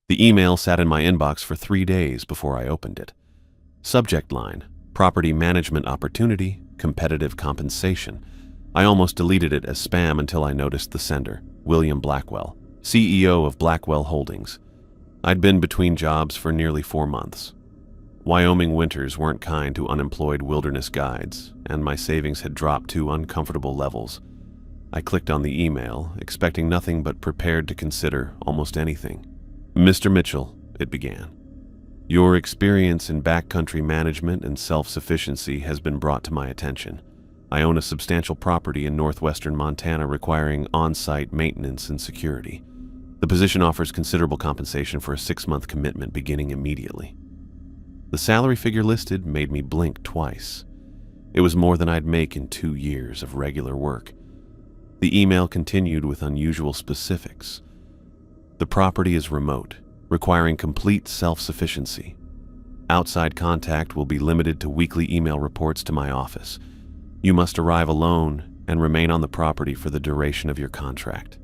The email sat in my inbox for 3 days before I opened it. Subject line: Property Management Opportunity, Competitive Compensation. I almost deleted it as spam until I noticed the sender, William Blackwell, CEO of Blackwell Holdings. I'd been between jobs for nearly 4 months. Wyoming winters weren't kind to unemployed wilderness guides, and my savings had dropped to uncomfortable levels. I clicked on the email, expecting nothing but prepared to consider almost anything. "Mr. Mitchell," it began, "your experience in backcountry management and self-sufficiency has been brought to my attention. I own a substantial property in northwestern Montana requiring on-site maintenance and security. The position offers considerable compensation for a 6-month commitment beginning immediately." The salary figure listed made me blink twice. It was more than I'd make in 2 years of regular work. The email continued with unusual specifics. "The property is remote, requiring complete self-sufficiency. Outside contact will be limited to weekly email reports to my office. You must arrive alone and remain on the property for the duration of your contract.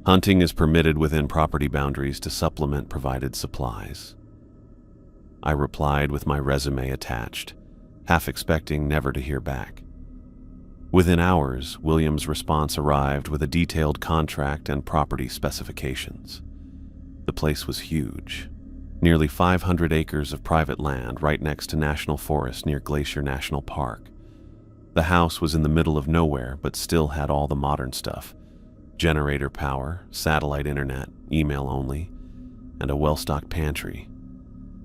Hunting is permitted within property boundaries to supplement provided supplies." I replied with my resume attached, half expecting never to hear back. Within hours, William's response arrived with a detailed contract and property specifications. The place was huge. Nearly 500 acres of private land right next to National Forest near Glacier National Park. The house was in the middle of nowhere, but still had all the modern stuff: generator power, satellite internet, email only, and a well-stocked pantry.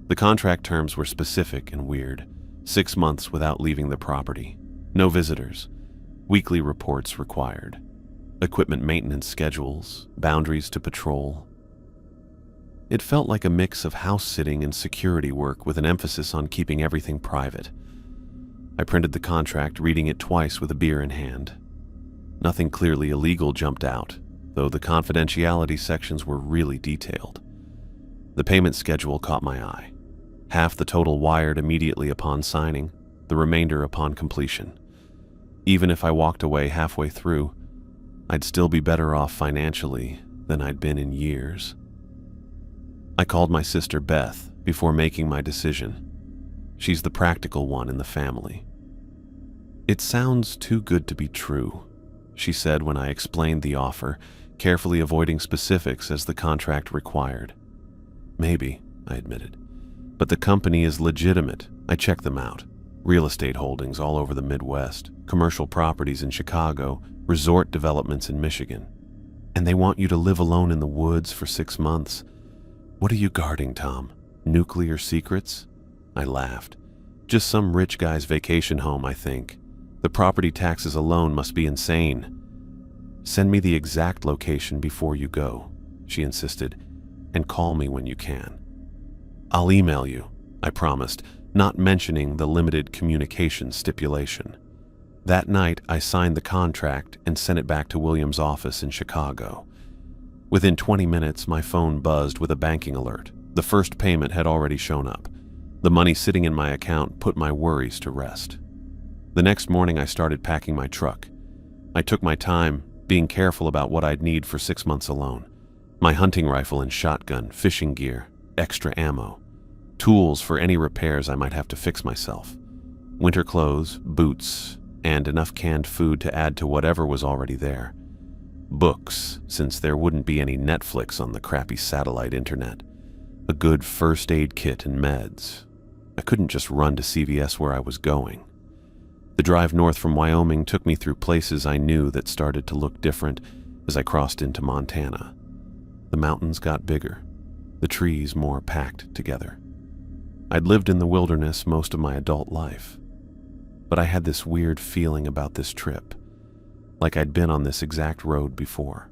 The contract terms were specific and weird: 6 months without leaving the property, no visitors, weekly reports required, equipment maintenance schedules, boundaries to patrol. It felt like a mix of house-sitting and security work with an emphasis on keeping everything private. I printed the contract, reading it twice with a beer in hand. Nothing clearly illegal jumped out, though the confidentiality sections were really detailed. The payment schedule caught my eye. Half the total wired immediately upon signing, the remainder upon completion. Even if I walked away halfway through, I'd still be better off financially than I'd been in years. I called my sister Beth before making my decision. She's the practical one in the family. "It sounds too good to be true," she said when I explained the offer, carefully avoiding specifics as the contract required. "Maybe," I admitted, "but the company is legitimate. I checked them out. Real estate holdings all over the Midwest, commercial properties in Chicago, resort developments in Michigan. And they want you to live alone in the woods for 6 months. What are you guarding, Tom? Nuclear secrets?" I laughed. "Just some rich guy's vacation home, I think. The property taxes alone must be insane." "Send me the exact location before you go," she insisted, "and call me when you can." "I'll email you," I promised, not mentioning the limited communication stipulation. That night, I signed the contract and sent it back to William's office in Chicago. Within 20 minutes, my phone buzzed with a banking alert. The first payment had already shown up. The money sitting in my account put my worries to rest. The next morning, I started packing my truck. I took my time, being careful about what I'd need for 6 months alone. My hunting rifle and shotgun, fishing gear, extra ammo, tools for any repairs I might have to fix myself, winter clothes, boots, and enough canned food to add to whatever was already there. Books, since there wouldn't be any Netflix on the crappy satellite internet. A good first aid kit and meds. I couldn't just run to CVS where I was going. The drive north from Wyoming took me through places I knew that started to look different as I crossed into Montana. The mountains got bigger, the trees more packed together. I'd lived in the wilderness most of my adult life, but I had this weird feeling about this trip, like I'd been on this exact road before.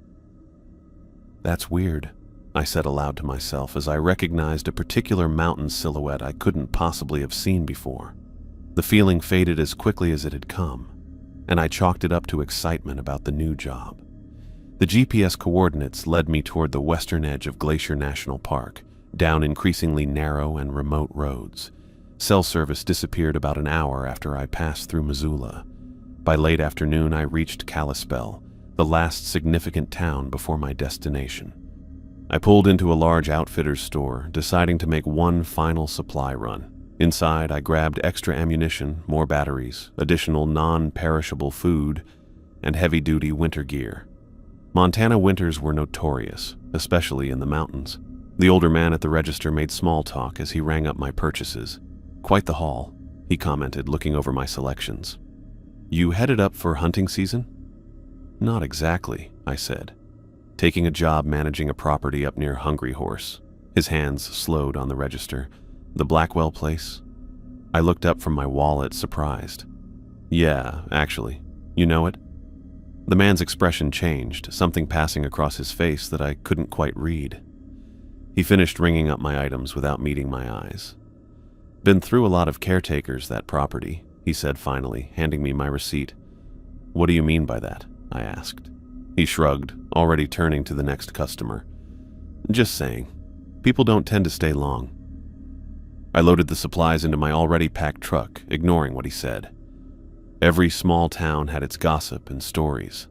"That's weird," I said aloud to myself as I recognized a particular mountain silhouette I couldn't possibly have seen before. The feeling faded as quickly as it had come, and I chalked it up to excitement about the new job. The GPS coordinates led me toward the western edge of Glacier National Park, down increasingly narrow and remote roads. Cell service disappeared about an hour after I passed through Missoula. By late afternoon, I reached Kalispell, the last significant town before my destination. I pulled into a large outfitter's store, deciding to make one final supply run. Inside, I grabbed extra ammunition, more batteries, additional non-perishable food, and heavy-duty winter gear. Montana winters were notorious, especially in the mountains. The older man at the register made small talk as he rang up my purchases. "Quite the haul," he commented, looking over my selections. "You headed up for hunting season?" "Not exactly," I said, taking a job managing a property up near Hungry Horse. His hands slowed on the register. "The Blackwell place?" I looked up from my wallet, surprised. "Yeah, actually. You know it?" The man's expression changed, something passing across his face that I couldn't quite read. He finished ringing up my items without meeting my eyes. "Been through a lot of caretakers, that property," he said finally, handing me my receipt. "What do you mean by that?" I asked. He shrugged, already turning to the next customer. "Just saying. People don't tend to stay long." I loaded the supplies into my already packed truck, ignoring what he said. Every small town had its gossip and stories.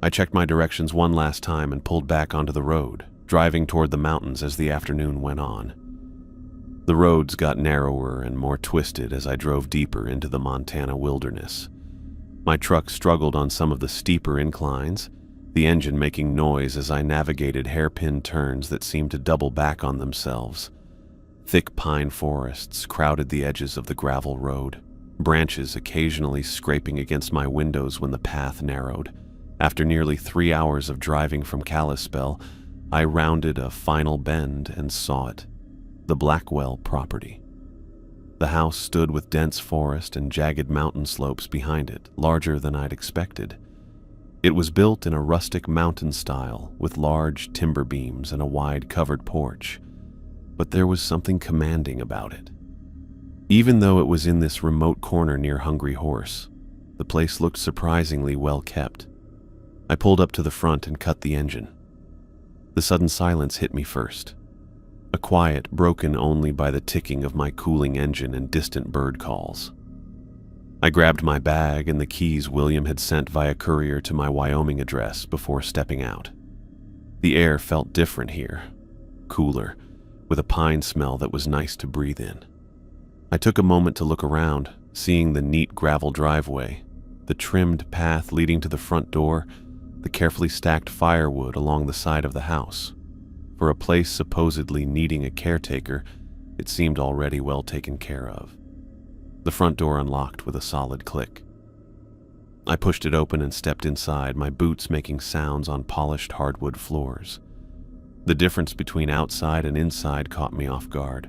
I checked my directions one last time and pulled back onto the road, driving toward the mountains as the afternoon went on. The roads got narrower and more twisted as I drove deeper into the Montana wilderness. My truck struggled on some of the steeper inclines, the engine making noise as I navigated hairpin turns that seemed to double back on themselves. Thick pine forests crowded the edges of the gravel road, branches occasionally scraping against my windows when the path narrowed. After nearly 3 hours of driving from Kalispell, I rounded a final bend and saw it, the Blackwell property. The house stood with dense forest and jagged mountain slopes behind it, larger than I'd expected. It was built in a rustic mountain style with large timber beams and a wide covered porch, but there was something commanding about it. Even though it was in this remote corner near Hungry Horse, the place looked surprisingly well kept. I pulled up to the front and cut the engine. The sudden silence hit me first. A quiet broken only by the ticking of my cooling engine and distant bird calls. I grabbed my bag and the keys William had sent via courier to my Wyoming address before stepping out. The air felt different here, cooler, with a pine smell that was nice to breathe in. I took a moment to look around, seeing the neat gravel driveway, the trimmed path leading to the front door, the carefully stacked firewood along the side of the house. For a place supposedly needing a caretaker, it seemed already well taken care of. The front door unlocked with a solid click. I pushed it open and stepped inside, my boots making sounds on polished hardwood floors. The difference between outside and inside caught me off guard.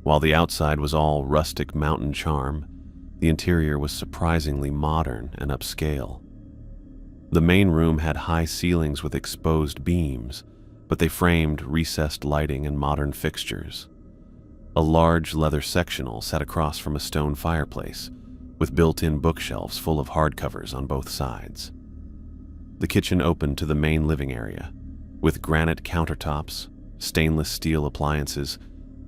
While the outside was all rustic mountain charm, the interior was surprisingly modern and upscale. The main room had high ceilings with exposed beams, but they framed recessed lighting and modern fixtures. A large leather sectional sat across from a stone fireplace, with built-in bookshelves full of hardcovers on both sides. The kitchen opened to the main living area, with granite countertops, stainless steel appliances,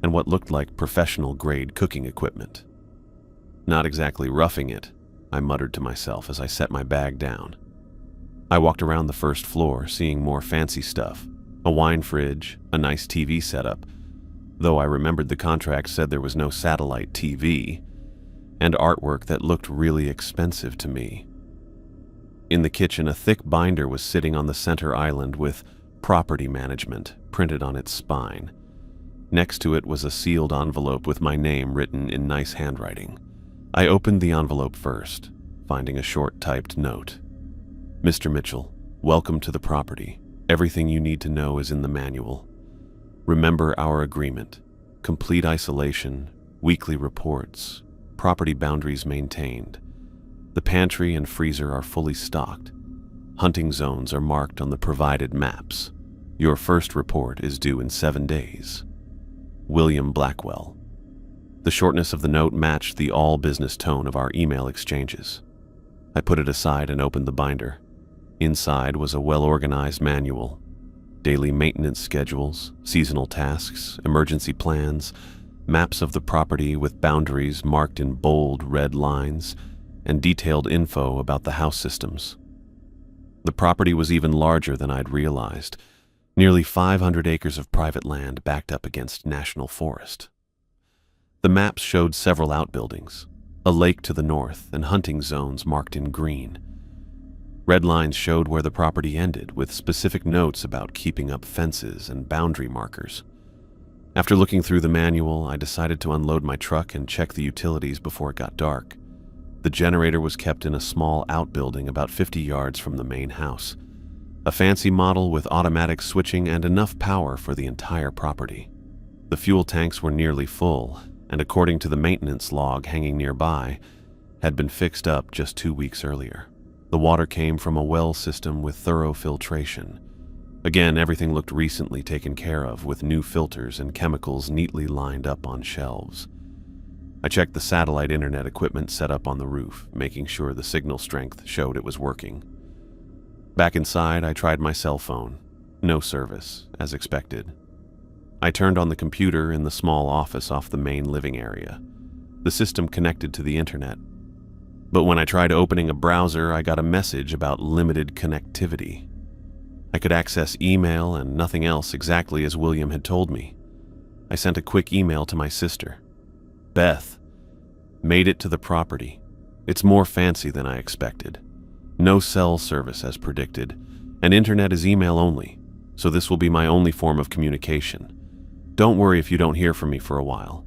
and what looked like professional-grade cooking equipment. "Not exactly roughing it," I muttered to myself as I set my bag down. I walked around the first floor, seeing more fancy stuff, a wine fridge, a nice TV setup, though I remembered the contract said there was no satellite TV, and artwork that looked really expensive to me. In the kitchen, a thick binder was sitting on the center island with "Property Management" printed on its spine. Next to it was a sealed envelope with my name written in nice handwriting. I opened the envelope first, finding a short typed note. "Mr. Mitchell, welcome to the property. Everything you need to know is in the manual. Remember our agreement. Complete isolation, weekly reports, property boundaries maintained. The pantry and freezer are fully stocked. Hunting zones are marked on the provided maps. Your first report is due in 7 days. William Blackwell." The shortness of the note matched the all-business tone of our email exchanges. I put it aside and opened the binder. Inside was a well-organized manual. Daily maintenance schedules, seasonal tasks, emergency plans, maps of the property with boundaries marked in bold red lines, and detailed info about the house systems. The property was even larger than I'd realized. Nearly 500 acres of private land backed up against national forest. The maps showed several outbuildings, a lake to the north, and hunting zones marked in green. Red lines showed where the property ended, with specific notes about keeping up fences and boundary markers. After looking through the manual, I decided to unload my truck and check the utilities before it got dark. The generator was kept in a small outbuilding about 50 yards from the main house, a fancy model with automatic switching and enough power for the entire property. The fuel tanks were nearly full, and according to the maintenance log hanging nearby, had been fixed up just 2 weeks earlier. The water came from a well system with thorough filtration. Again, everything looked recently taken care of, with new filters and chemicals neatly lined up on shelves. I checked the satellite internet equipment set up on the roof, making sure the signal strength showed it was working. Back inside, I tried my cell phone. No service, as expected. I turned on the computer in the small office off the main living area. The system connected to the internet. But when I tried opening a browser, I got a message about limited connectivity. I could access email and nothing else, exactly as William had told me. I sent a quick email to my sister. Beth, made it to the property. It's more fancy than I expected. No cell service as predicted, and internet is email only, so this will be my only form of communication. Don't worry if you don't hear from me for a while.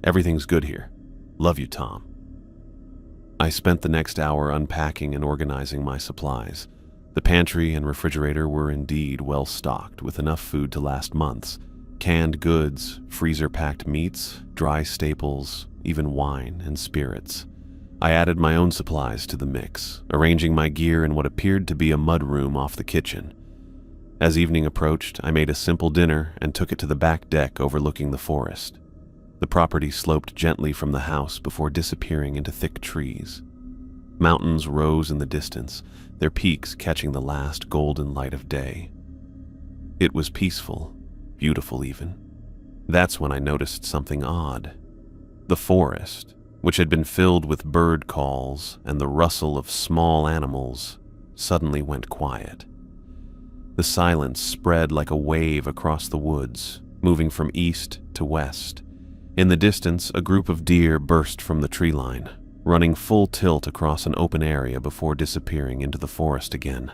Everything's good here. Love you, Tom. I spent the next hour unpacking and organizing my supplies. The pantry and refrigerator were indeed well stocked, with enough food to last months. Canned goods, freezer-packed meats, dry staples, even wine and spirits. I added my own supplies to the mix, arranging my gear in what appeared to be a mudroom off the kitchen. As evening approached, I made a simple dinner and took it to the back deck overlooking the forest. The property sloped gently from the house before disappearing into thick trees. Mountains rose in the distance, their peaks catching the last golden light of day. It was peaceful, beautiful even. That's when I noticed something odd. The forest, which had been filled with bird calls and the rustle of small animals, suddenly went quiet. The silence spread like a wave across the woods, moving from east to west. In the distance, a group of deer burst from the tree line, running full tilt across an open area before disappearing into the forest again.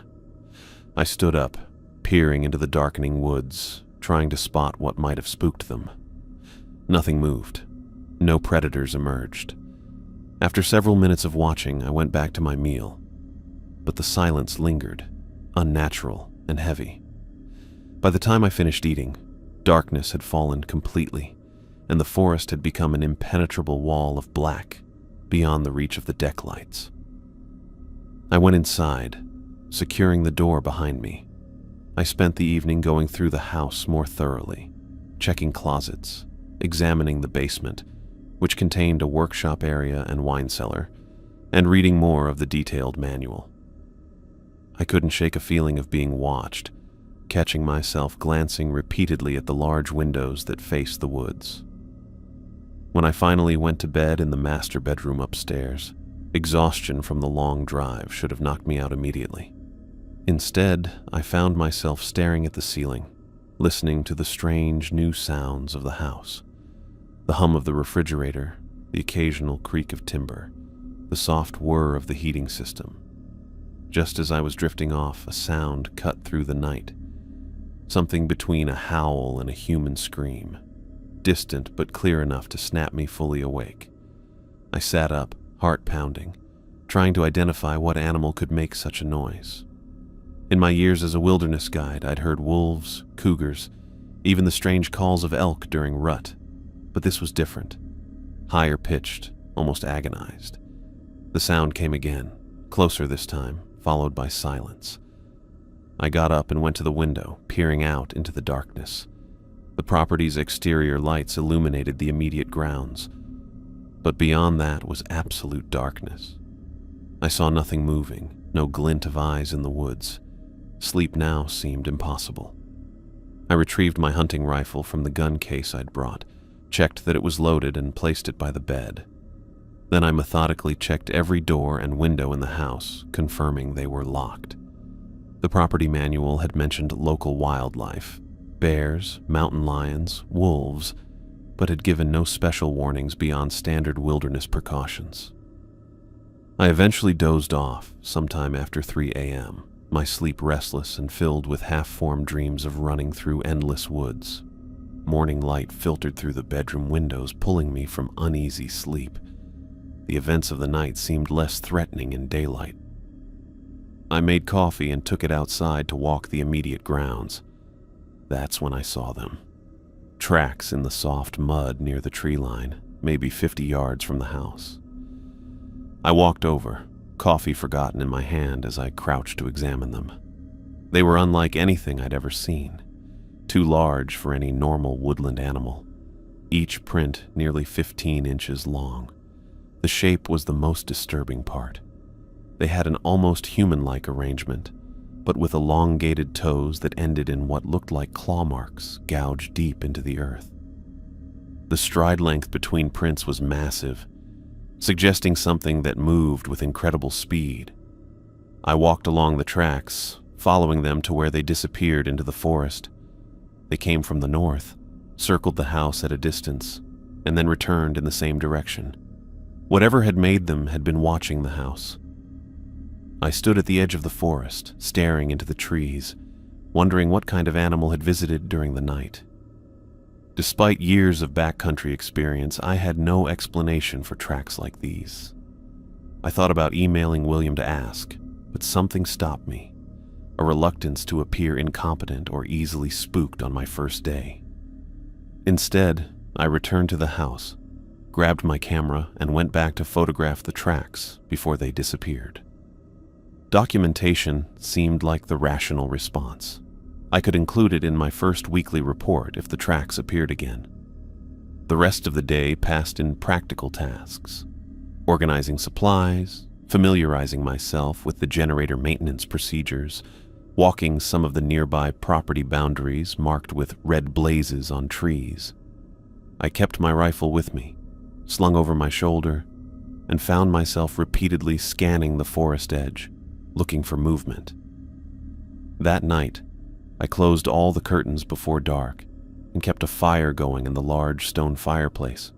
I stood up, peering into the darkening woods, trying to spot what might have spooked them. Nothing moved. No predators emerged. After several minutes of watching, I went back to my meal. But the silence lingered, unnatural and heavy. By the time I finished eating, darkness had fallen completely, and the forest had become an impenetrable wall of black beyond the reach of the deck lights. I went inside, securing the door behind me. I spent the evening going through the house more thoroughly, checking closets, examining the basement, which contained a workshop area and wine cellar, and reading more of the detailed manual. I couldn't shake a feeling of being watched, catching myself glancing repeatedly at the large windows that faced the woods. When I finally went to bed in the master bedroom upstairs, exhaustion from the long drive should have knocked me out immediately. Instead, I found myself staring at the ceiling, listening to the strange new sounds of the house. The hum of the refrigerator, the occasional creak of timber, the soft whir of the heating system. Just as I was drifting off, a sound cut through the night. Something between a howl and a human scream. Distant but clear enough to snap me fully awake. I sat up, heart pounding, trying to identify what animal could make such a noise. In my years as a wilderness guide, I'd heard wolves, cougars, even the strange calls of elk during rut. But this was different. Higher pitched, almost agonized. The sound came again, closer this time, followed by silence. I got up and went to the window, peering out into the darkness. The property's exterior lights illuminated the immediate grounds, but beyond that was absolute darkness. I saw nothing moving, no glint of eyes in the woods. Sleep now seemed impossible. I retrieved my hunting rifle from the gun case I'd brought, checked that it was loaded, and placed it by the bed. Then I methodically checked every door and window in the house, confirming they were locked. The property manual had mentioned local wildlife, bears, mountain lions, wolves, but had given no special warnings beyond standard wilderness precautions. I eventually dozed off sometime after 3 a.m., my sleep restless and filled with half-formed dreams of running through endless woods. Morning light filtered through the bedroom windows, pulling me from uneasy sleep. The events of the night seemed less threatening in daylight. I made coffee and took it outside to walk the immediate grounds. That's when I saw them. Tracks in the soft mud near the tree line, maybe 50 yards from the house. I walked over, coffee forgotten in my hand as I crouched to examine them. They were unlike anything I'd ever seen, too large for any normal woodland animal, each print nearly 15 inches long. The shape was the most disturbing part. They had an almost human-like arrangement, but with elongated toes that ended in what looked like claw marks gouged deep into the earth. The stride length between prints was massive, suggesting something that moved with incredible speed. I walked along the tracks, following them to where they disappeared into the forest. They came from the north, circled the house at a distance, and then returned in the same direction. Whatever had made them had been watching the house. I stood at the edge of the forest, staring into the trees, wondering what kind of animal had visited during the night. Despite years of backcountry experience, I had no explanation for tracks like these. I thought about emailing William to ask, but something stopped me, a reluctance to appear incompetent or easily spooked on my first day. Instead, I returned to the house, grabbed my camera, and went back to photograph the tracks before they disappeared. Documentation seemed like the rational response. I could include it in my first weekly report if the tracks appeared again. The rest of the day passed in practical tasks, organizing supplies, familiarizing myself with the generator maintenance procedures, walking some of the nearby property boundaries marked with red blazes on trees. I kept my rifle with me, slung over my shoulder, and found myself repeatedly scanning the forest edge, looking for movement. That night, I closed all the curtains before dark and kept a fire going in the large stone fireplace.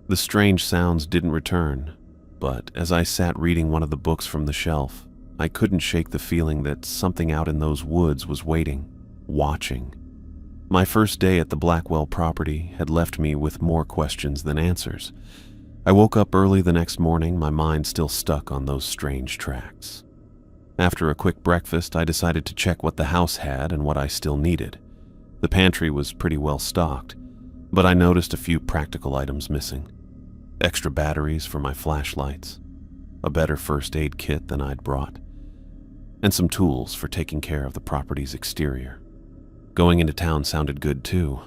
The strange sounds didn't return, but as I sat reading one of the books from the shelf, I couldn't shake the feeling that something out in those woods was waiting, watching. My first day at the Blackwell property had left me with more questions than answers. I woke up early the next morning, my mind still stuck on those strange tracks. After a quick breakfast, I decided to check what the house had and what I still needed. The pantry was pretty well stocked, but I noticed a few practical items missing. Extra batteries for my flashlights, a better first aid kit than I'd brought, and some tools for taking care of the property's exterior. Going into town sounded good too.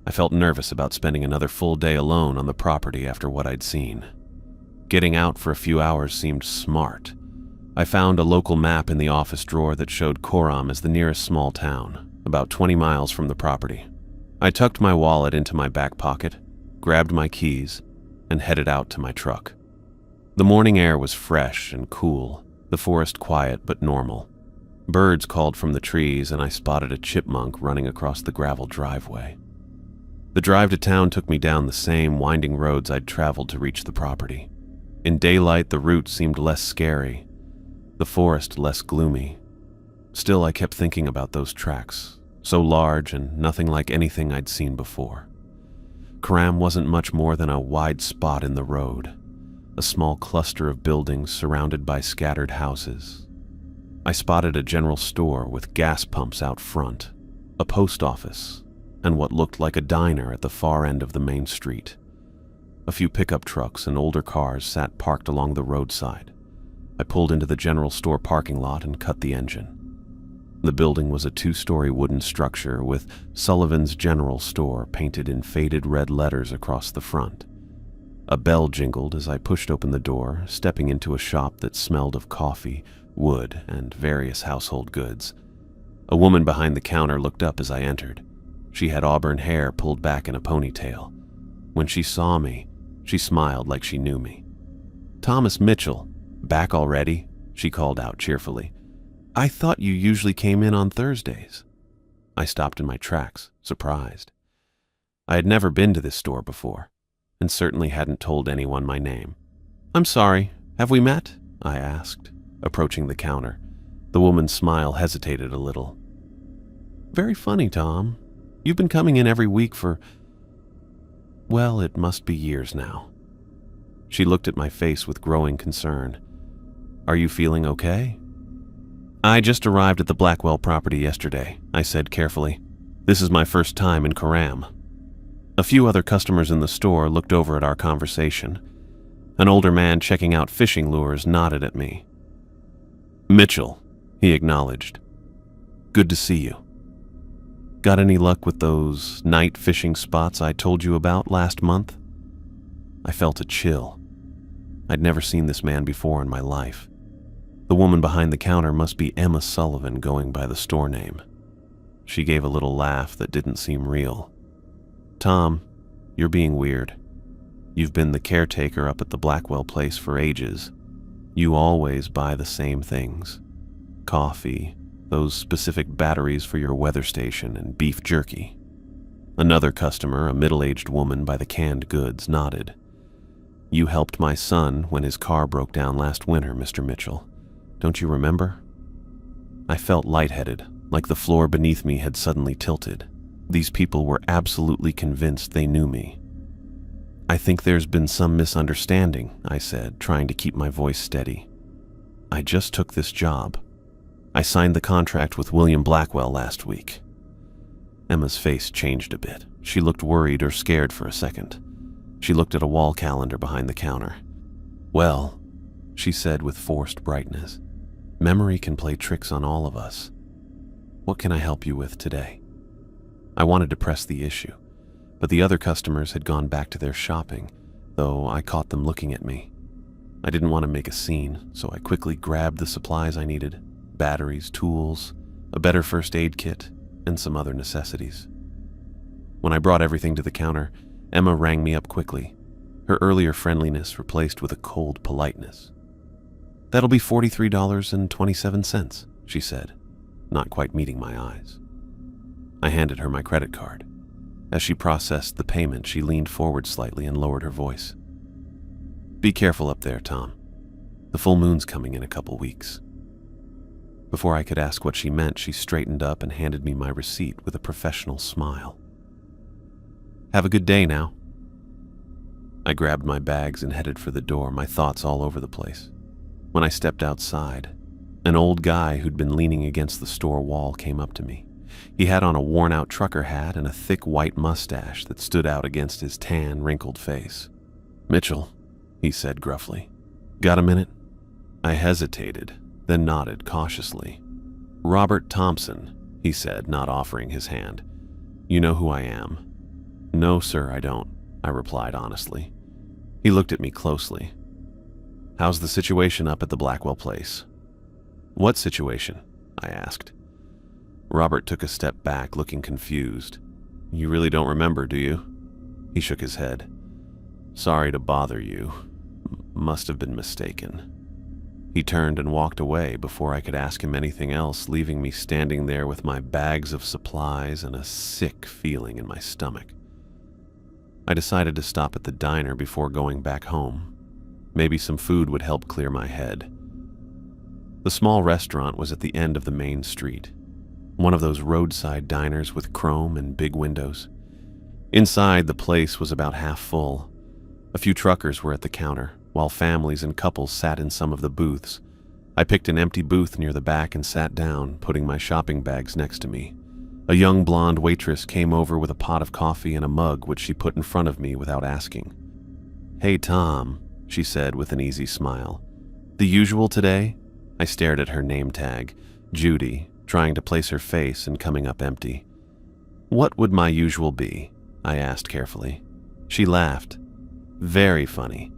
I felt nervous about spending another full day alone on the property after what I'd seen. Getting out for a few hours seemed smart. I found a local map in the office drawer that showed Coram as the nearest small town, about 20 miles from the property. I tucked my wallet into my back pocket, grabbed my keys, and headed out to my truck. The morning air was fresh and cool, the forest quiet but normal. Birds called from the trees, and I spotted a chipmunk running across the gravel driveway. The drive to town took me down the same winding roads I'd traveled to reach the property. In daylight, the route seemed less scary, the forest less gloomy. Still, I kept thinking about those tracks, so large and nothing like anything I'd seen before. Coram wasn't much more than a wide spot in the road, a small cluster of buildings surrounded by scattered houses. I spotted a general store with gas pumps out front, a post office, and what looked like a diner at the far end of the main street. A few pickup trucks and older cars sat parked along the roadside. I pulled into the general store parking lot and cut the engine. The building was a 2-story wooden structure with Sullivan's General Store painted in faded red letters across the front. A bell jingled as I pushed open the door, stepping into a shop that smelled of coffee, wood, and various household goods. A woman behind the counter looked up as I entered. She had auburn hair pulled back in a ponytail. When she saw me, she smiled like she knew me. "Thomas Mitchell, back already?" she called out cheerfully. I thought you usually came in on Thursdays." I stopped in my tracks, surprised. I had never been to this store before, and certainly hadn't told anyone my name. "I'm sorry, have we met?" I asked, approaching the counter. The woman's smile hesitated a little. "Very funny, Tom. You've been coming in every week for, well, it must be years now." She looked at my face with growing concern. "Are you feeling okay?" "I just arrived at the Blackwell property yesterday," I said carefully. "This is my first time in Coram." A few other customers in the store looked over at our conversation. An older man checking out fishing lures nodded at me. "Mitchell," he acknowledged. "Good to see you. Got any luck with those night fishing spots I told you about last month?" I felt a chill. I'd never seen this man before in my life. The woman behind the counter must be Emma Sullivan, going by the store name. She gave a little laugh that didn't seem real. "Tom, you're being weird. You've been the caretaker up at the Blackwell place for ages. You always buy the same things. Coffee, those specific batteries for your weather station, and beef jerky." Another customer, a middle-aged woman by the canned goods, nodded. "You helped my son when his car broke down last winter, Mr. Mitchell. Don't you remember?" I felt lightheaded, like the floor beneath me had suddenly tilted. These people were absolutely convinced they knew me. "I think there's been some misunderstanding," I said, trying to keep my voice steady. "I just took this job. I signed the contract with William Blackwell last week." Emma's face changed a bit. She looked worried or scared for a second. She looked at a wall calendar behind the counter. "Well," she said with forced brightness, "memory can play tricks on all of us. What can I help you with today?" I wanted to press the issue, but the other customers had gone back to their shopping, though I caught them looking at me. I didn't want to make a scene, so I quickly grabbed the supplies I needed: batteries, tools, a better first aid kit, and some other necessities. When I brought everything to the counter, Emma rang me up quickly, her earlier friendliness replaced with a cold politeness. "That'll be $43.27, she said, not quite meeting my eyes. I handed her my credit card. As she processed the payment, she leaned forward slightly and lowered her voice. "Be careful up there, Tom. The full moon's coming in a couple weeks." Before I could ask what she meant, she straightened up and handed me my receipt with a professional smile. "Have a good day now." I grabbed my bags and headed for the door, my thoughts all over the place. When I stepped outside, an old guy who'd been leaning against the store wall came up to me. He had on a worn-out trucker hat and a thick white mustache that stood out against his tan, wrinkled face. "Mitchell," he said gruffly. "Got a minute?" I hesitated, then nodded cautiously. "Robert Thompson," he said, not offering his hand. "You know who I am?" "No, sir, I don't," I replied honestly. He looked at me closely. "How's the situation up at the Blackwell place?" "What situation?" I asked. Robert took a step back, looking confused. "You really don't remember, do you?" He shook his head. "Sorry to bother you. Must have been mistaken." He turned and walked away before I could ask him anything else, leaving me standing there with my bags of supplies and a sick feeling in my stomach. I decided to stop at the diner before going back home. Maybe some food would help clear my head. The small restaurant was at the end of the main street, one of those roadside diners with chrome and big windows. Inside, the place was about half full. A few truckers were at the counter, while families and couples sat in some of the booths. I picked an empty booth near the back and sat down, putting my shopping bags next to me. A young blonde waitress came over with a pot of coffee and a mug, which she put in front of me without asking. "Hey, Tom," she said with an easy smile. "The usual today?" I stared at her name tag, Judy, trying to place her face and coming up empty. "What would my usual be?" I asked carefully. She laughed. "Very funny.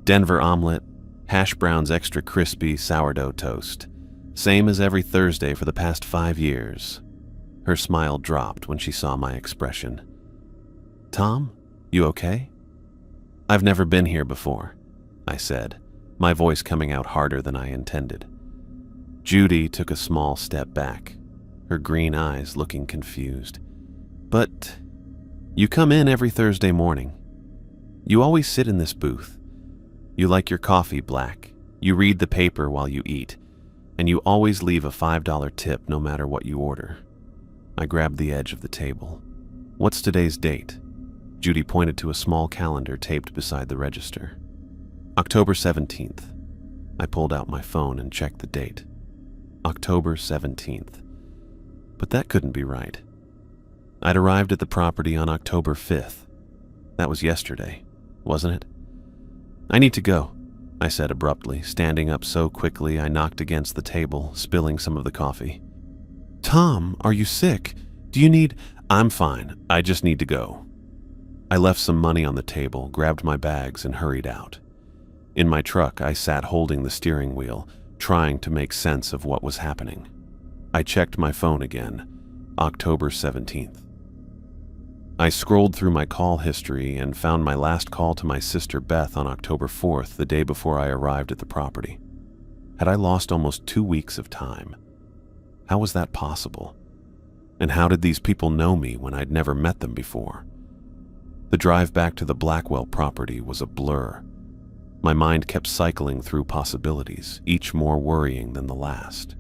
Denver omelet, hash browns extra crispy, sourdough toast. Same as every Thursday for the past 5 years." Her smile dropped when she saw my expression. "Tom, you okay?" "I've never been here before," I said, my voice coming out harder than I intended. Judy took a small step back, her green eyes looking confused. But you come in every Thursday morning. You always sit in this booth. You like your coffee black. You read the paper while you eat. And you always leave a $5 tip no matter what you order. I grabbed the edge of the table. What's today's date? Judy pointed to a small calendar taped beside the register. October 17th. I pulled out my phone and checked the date. October 17th. But that couldn't be right. I'd arrived at the property on October 5th. That was yesterday, wasn't it? I need to go, I said abruptly, standing up so quickly I knocked against the table, spilling some of the coffee. Tom, are you sick? Do you need... I'm fine. I just need to go. I left some money on the table, grabbed my bags, and hurried out. In my truck, I sat holding the steering wheel, trying to make sense of what was happening. I checked my phone again. October 17th. I scrolled through my call history and found my last call to my sister Beth on October 4th, the day before I arrived at the property. Had I lost almost 2 weeks of time? How was that possible? And how did these people know me when I'd never met them before? The drive back to the Blackwell property was a blur. My mind kept cycling through possibilities, each more worrying than the last.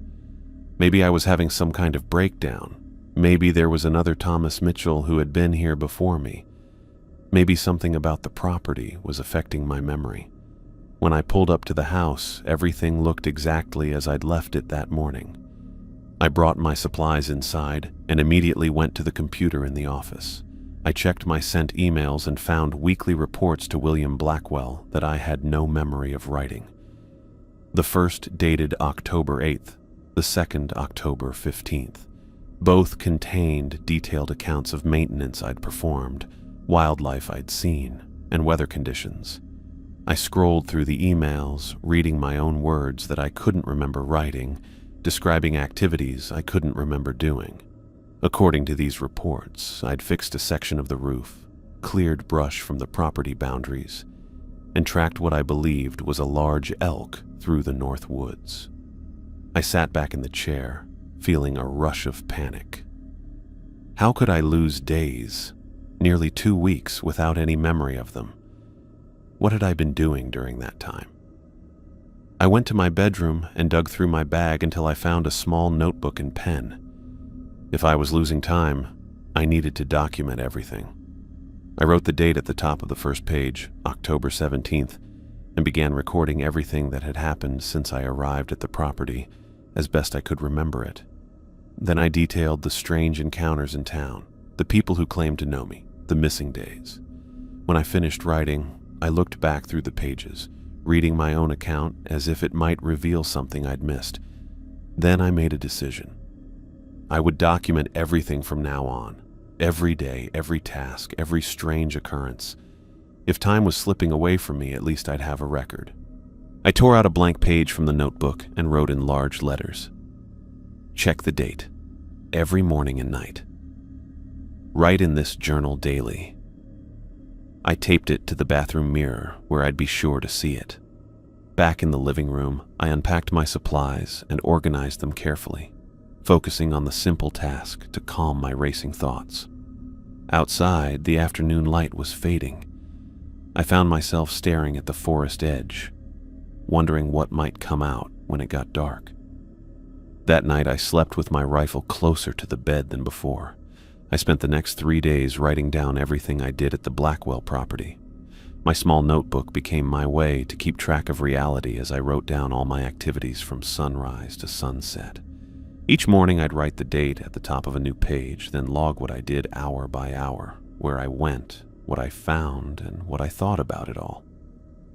Maybe I was having some kind of breakdown. Maybe there was another Thomas Mitchell who had been here before me. Maybe something about the property was affecting my memory. When I pulled up to the house, everything looked exactly as I'd left it that morning. I brought my supplies inside and immediately went to the computer in the office. I checked my sent emails and found weekly reports to William Blackwell that I had no memory of writing. The first dated October 8th, the second October 15th. Both contained detailed accounts of maintenance I'd performed, wildlife I'd seen, and weather conditions. I scrolled through the emails, reading my own words that I couldn't remember writing, describing activities I couldn't remember doing. According to these reports, I'd fixed a section of the roof, cleared brush from the property boundaries, and tracked what I believed was a large elk through the north woods. I sat back in the chair, feeling a rush of panic. How could I lose days, nearly 2 weeks, without any memory of them? What had I been doing during that time? I went to my bedroom and dug through my bag until I found a small notebook and pen. If I was losing time, I needed to document everything. I wrote the date at the top of the first page, October 17th, and began recording everything that had happened since I arrived at the property, as best I could remember it. Then I detailed the strange encounters in town, the people who claimed to know me, the missing days. When I finished writing, I looked back through the pages, reading my own account as if it might reveal something I'd missed. Then I made a decision. I would document everything from now on, every day, every task, every strange occurrence. If time was slipping away from me, at least I'd have a record. I tore out a blank page from the notebook and wrote in large letters, "Check the date, every morning and night. Write in this journal daily." I taped it to the bathroom mirror where I'd be sure to see it. Back in the living room, I unpacked my supplies and organized them carefully, focusing on the simple task to calm my racing thoughts. Outside, the afternoon light was fading. I found myself staring at the forest edge, wondering what might come out when it got dark. That night, I slept with my rifle closer to the bed than before. I spent the next 3 days writing down everything I did at the Blackwell property. My small notebook became my way to keep track of reality as I wrote down all my activities from sunrise to sunset. Each morning, I'd write the date at the top of a new page, then log what I did hour by hour, where I went, what I found, and what I thought about it all.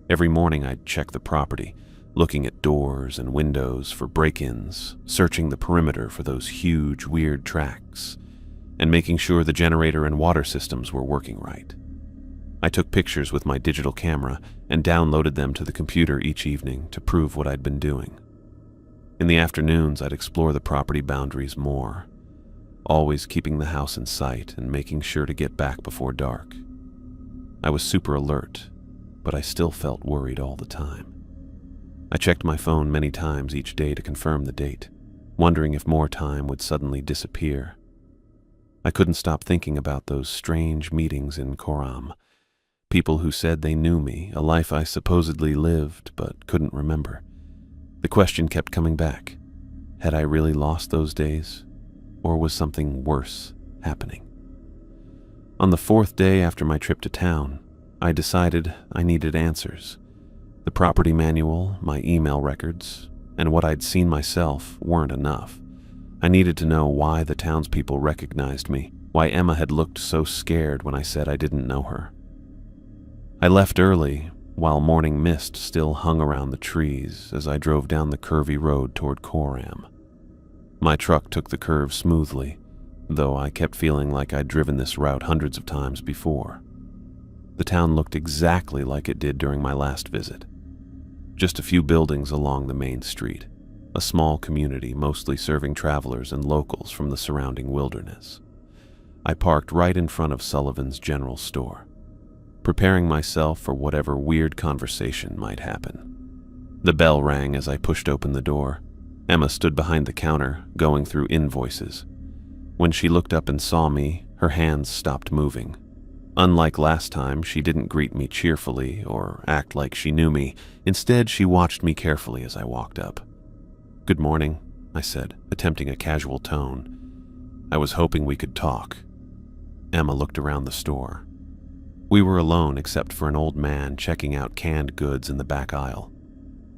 Every morning, I'd check the property, looking at doors and windows for break-ins, searching the perimeter for those huge, weird tracks, and making sure the generator and water systems were working right. I took pictures with my digital camera and downloaded them to the computer each evening to prove what I'd been doing. In the afternoons, I'd explore the property boundaries more, always keeping the house in sight and making sure to get back before dark. I was super alert, but I still felt worried all the time. I checked my phone many times each day to confirm the date, wondering if more time would suddenly disappear. I couldn't stop thinking about those strange meetings in Coram. People who said they knew me, a life I supposedly lived but couldn't remember. The question kept coming back. Had I really lost those days? Or was something worse happening? On the 4th day after my trip to town, I decided I needed answers. The property manual, my email records, and what I'd seen myself weren't enough. I needed to know why the townspeople recognized me, why Emma had looked so scared when I said I didn't know her. I left early, while morning mist still hung around the trees as I drove down the curvy road toward Coram. My truck took the curve smoothly, though I kept feeling like I'd driven this route hundreds of times before. The town looked exactly like it did during my last visit. Just a few buildings along the main street, a small community mostly serving travelers and locals from the surrounding wilderness. I parked right in front of Sullivan's General Store, preparing myself for whatever weird conversation might happen. The bell rang as I pushed open the door. Emma stood behind the counter, going through invoices. When she looked up and saw me, her hands stopped moving. Unlike last time, she didn't greet me cheerfully or act like she knew me. Instead, she watched me carefully as I walked up. "Good morning," I said, attempting a casual tone. I was hoping we could talk. Emma looked around the store. We were alone except for an old man checking out canned goods in the back aisle.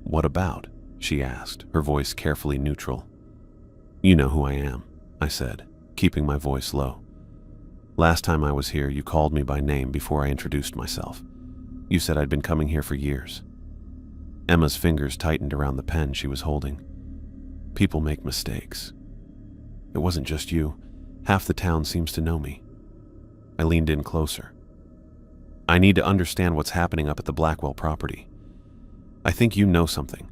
"What about?" she asked, her voice carefully neutral. "You know who I am," I said, keeping my voice low. "Last time I was here, you called me by name before I introduced myself. You said I'd been coming here for years." Emma's fingers tightened around the pen she was holding. "People make mistakes. It wasn't just you. Half the town seems to know me." I leaned in closer. "I need to understand what's happening up at the Blackwell property. I think you know something."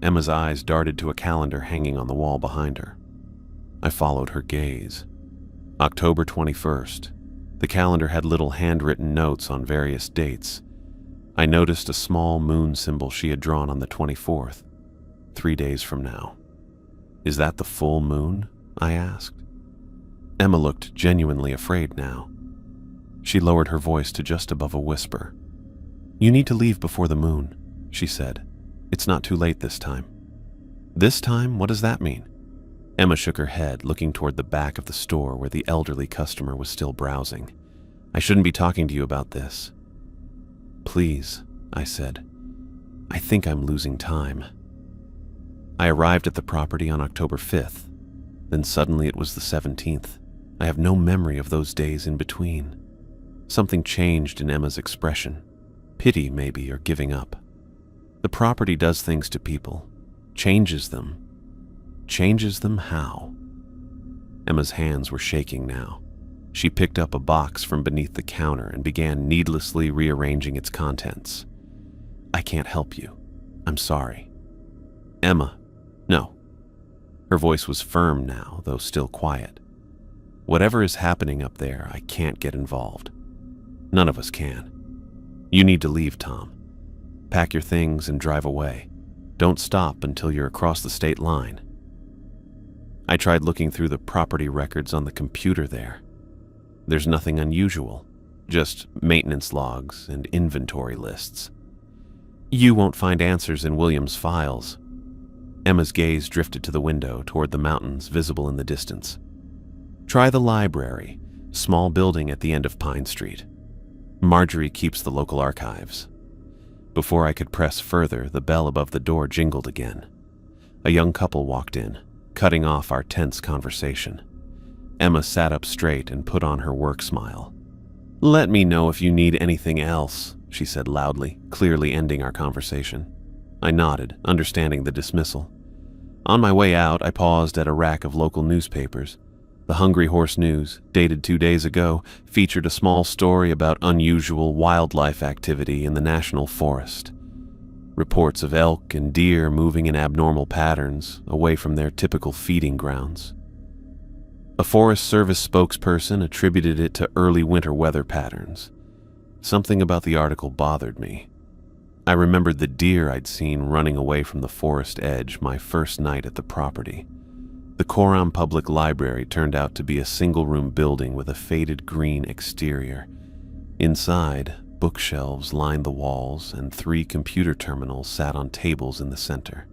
Emma's eyes darted to a calendar hanging on the wall behind her. I followed her gaze. October 21st. The calendar had little handwritten notes on various dates. I noticed a small moon symbol she had drawn on the 24th, 3 days from now. "Is that the full moon?" I asked. Emma looked genuinely afraid now. She lowered her voice to just above a whisper. "You need to leave before the moon," she said. "It's not too late this time." "This time? What does that mean?" Emma shook her head, looking toward the back of the store where the elderly customer was still browsing. "I shouldn't be talking to you about this." "Please," I said. "I think I'm losing time." I arrived at the property on October 5th. Then suddenly it was the 17th. I have no memory of those days in between. Something changed in Emma's expression. Pity, maybe, or giving up. The property does things to people. Changes them. Changes them how? Emma's hands were shaking now. She picked up a box from beneath the counter and began needlessly rearranging its contents. "I can't help you. I'm sorry." "Emma, no." Her voice was firm now, though still quiet. "Whatever is happening up there, I can't get involved. None of us can. You need to leave, Tom. Pack your things and drive away. Don't stop until you're across the state line." I tried looking through the property records on the computer there. There's nothing unusual, just maintenance logs and inventory lists. "You won't find answers in William's files." Emma's gaze drifted to the window toward the mountains visible in the distance. "Try the library, small building at the end of Pine Street. Marjorie keeps the local archives." Before I could press further, the bell above the door jingled again. A young couple walked in, cutting off our tense conversation. Emma sat up straight and put on her work smile. "Let me know if you need anything else," she said loudly, clearly ending our conversation. I nodded, understanding the dismissal. On my way out, I paused at a rack of local newspapers. The Hungry Horse News, dated 2 days ago, featured a small story about unusual wildlife activity in the national forest. Reports of elk and deer moving in abnormal patterns away from their typical feeding grounds. A Forest Service spokesperson attributed it to early winter weather patterns. Something about the article bothered me. I remembered the deer I'd seen running away from the forest edge my first night at the property. The Coram Public Library turned out to be a single-room building with a faded green exterior. Inside, bookshelves lined the walls and 3 computer terminals sat on tables in the center.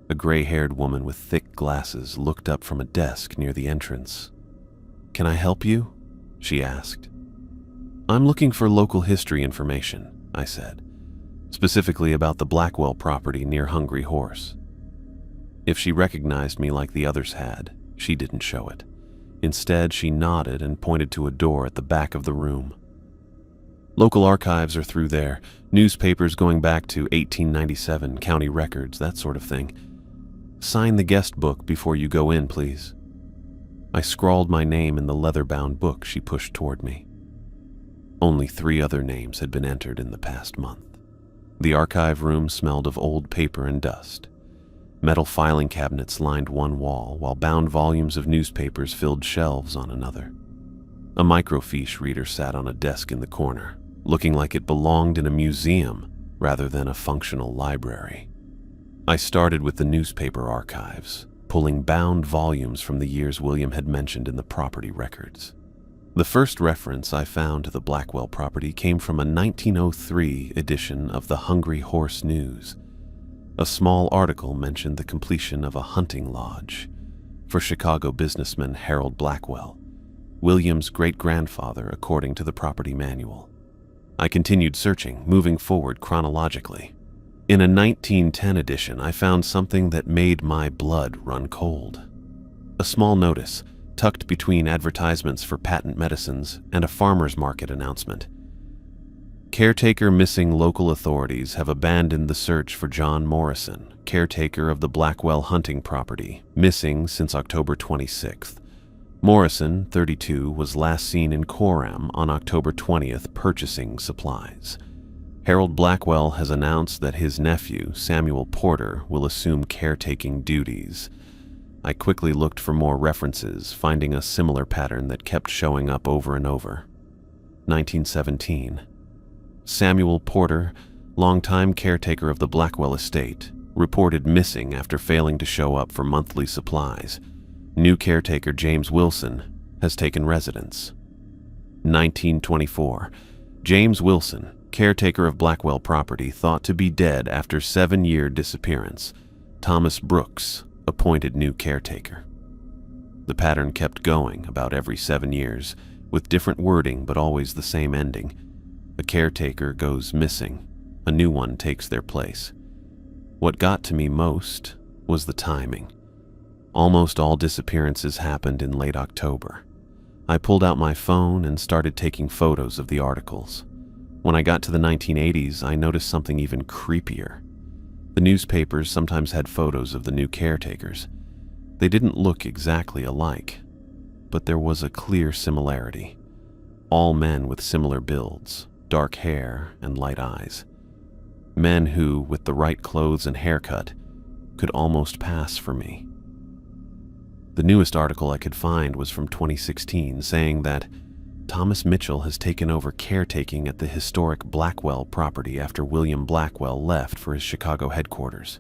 A gray-haired woman with thick glasses looked up from a desk near the entrance. "Can I help you?" she asked. "I'm looking for local history information," I said, specifically about the Blackwell property near Hungry Horse. If she recognized me like the others had, she didn't show it. Instead, she nodded and pointed to a door at the back of the room. "Local archives are through there, newspapers going back to 1897, county records, that sort of thing. Sign the guest book before you go in, please." I scrawled my name in the leather-bound book she pushed toward me. Only 3 other names had been entered in the past month. The archive room smelled of old paper and dust. Metal filing cabinets lined one wall, while bound volumes of newspapers filled shelves on another. A microfiche reader sat on a desk in the corner, looking like it belonged in a museum rather than a functional library. I started with the newspaper archives, pulling bound volumes from the years William had mentioned in the property records. The first reference I found to the Blackwell property came from a 1903 edition of the Hungry Horse News. A small article mentioned the completion of a hunting lodge for Chicago businessman Harold Blackwell, William's great-grandfather according to the property manual. I continued searching, moving forward chronologically. In a 1910 edition, I found something that made my blood run cold. A small notice, tucked between advertisements for patent medicines and a farmer's market announcement. "Caretaker missing. Local authorities have abandoned the search for John Morrison, caretaker of the Blackwell hunting property, missing since October 26th. Morrison, 32, was last seen in Coram on October 20th purchasing supplies. Harold Blackwell has announced that his nephew, Samuel Porter, will assume caretaking duties." I quickly looked for more references, finding a similar pattern that kept showing up over and over. 1917. Samuel Porter, longtime caretaker of the Blackwell estate, reported missing after failing to show up for monthly supplies. New caretaker James Wilson has taken residence. 1924. James Wilson, caretaker of Blackwell property, thought to be dead after 7-year disappearance. Thomas Brooks, appointed new caretaker. The pattern kept going about every 7 years, with different wording but always the same ending. A caretaker goes missing. A new one takes their place. What got to me most was the timing. Almost all disappearances happened in late October. I pulled out my phone and started taking photos of the articles. When I got to the 1980s, I noticed something even creepier. The newspapers sometimes had photos of the new caretakers. They didn't look exactly alike, but there was a clear similarity. All men with similar builds, dark hair and light eyes. Men who, with the right clothes and haircut, could almost pass for me. The newest article I could find was from 2016, saying that Thomas Mitchell has taken over caretaking at the historic Blackwell property after William Blackwell left for his Chicago headquarters.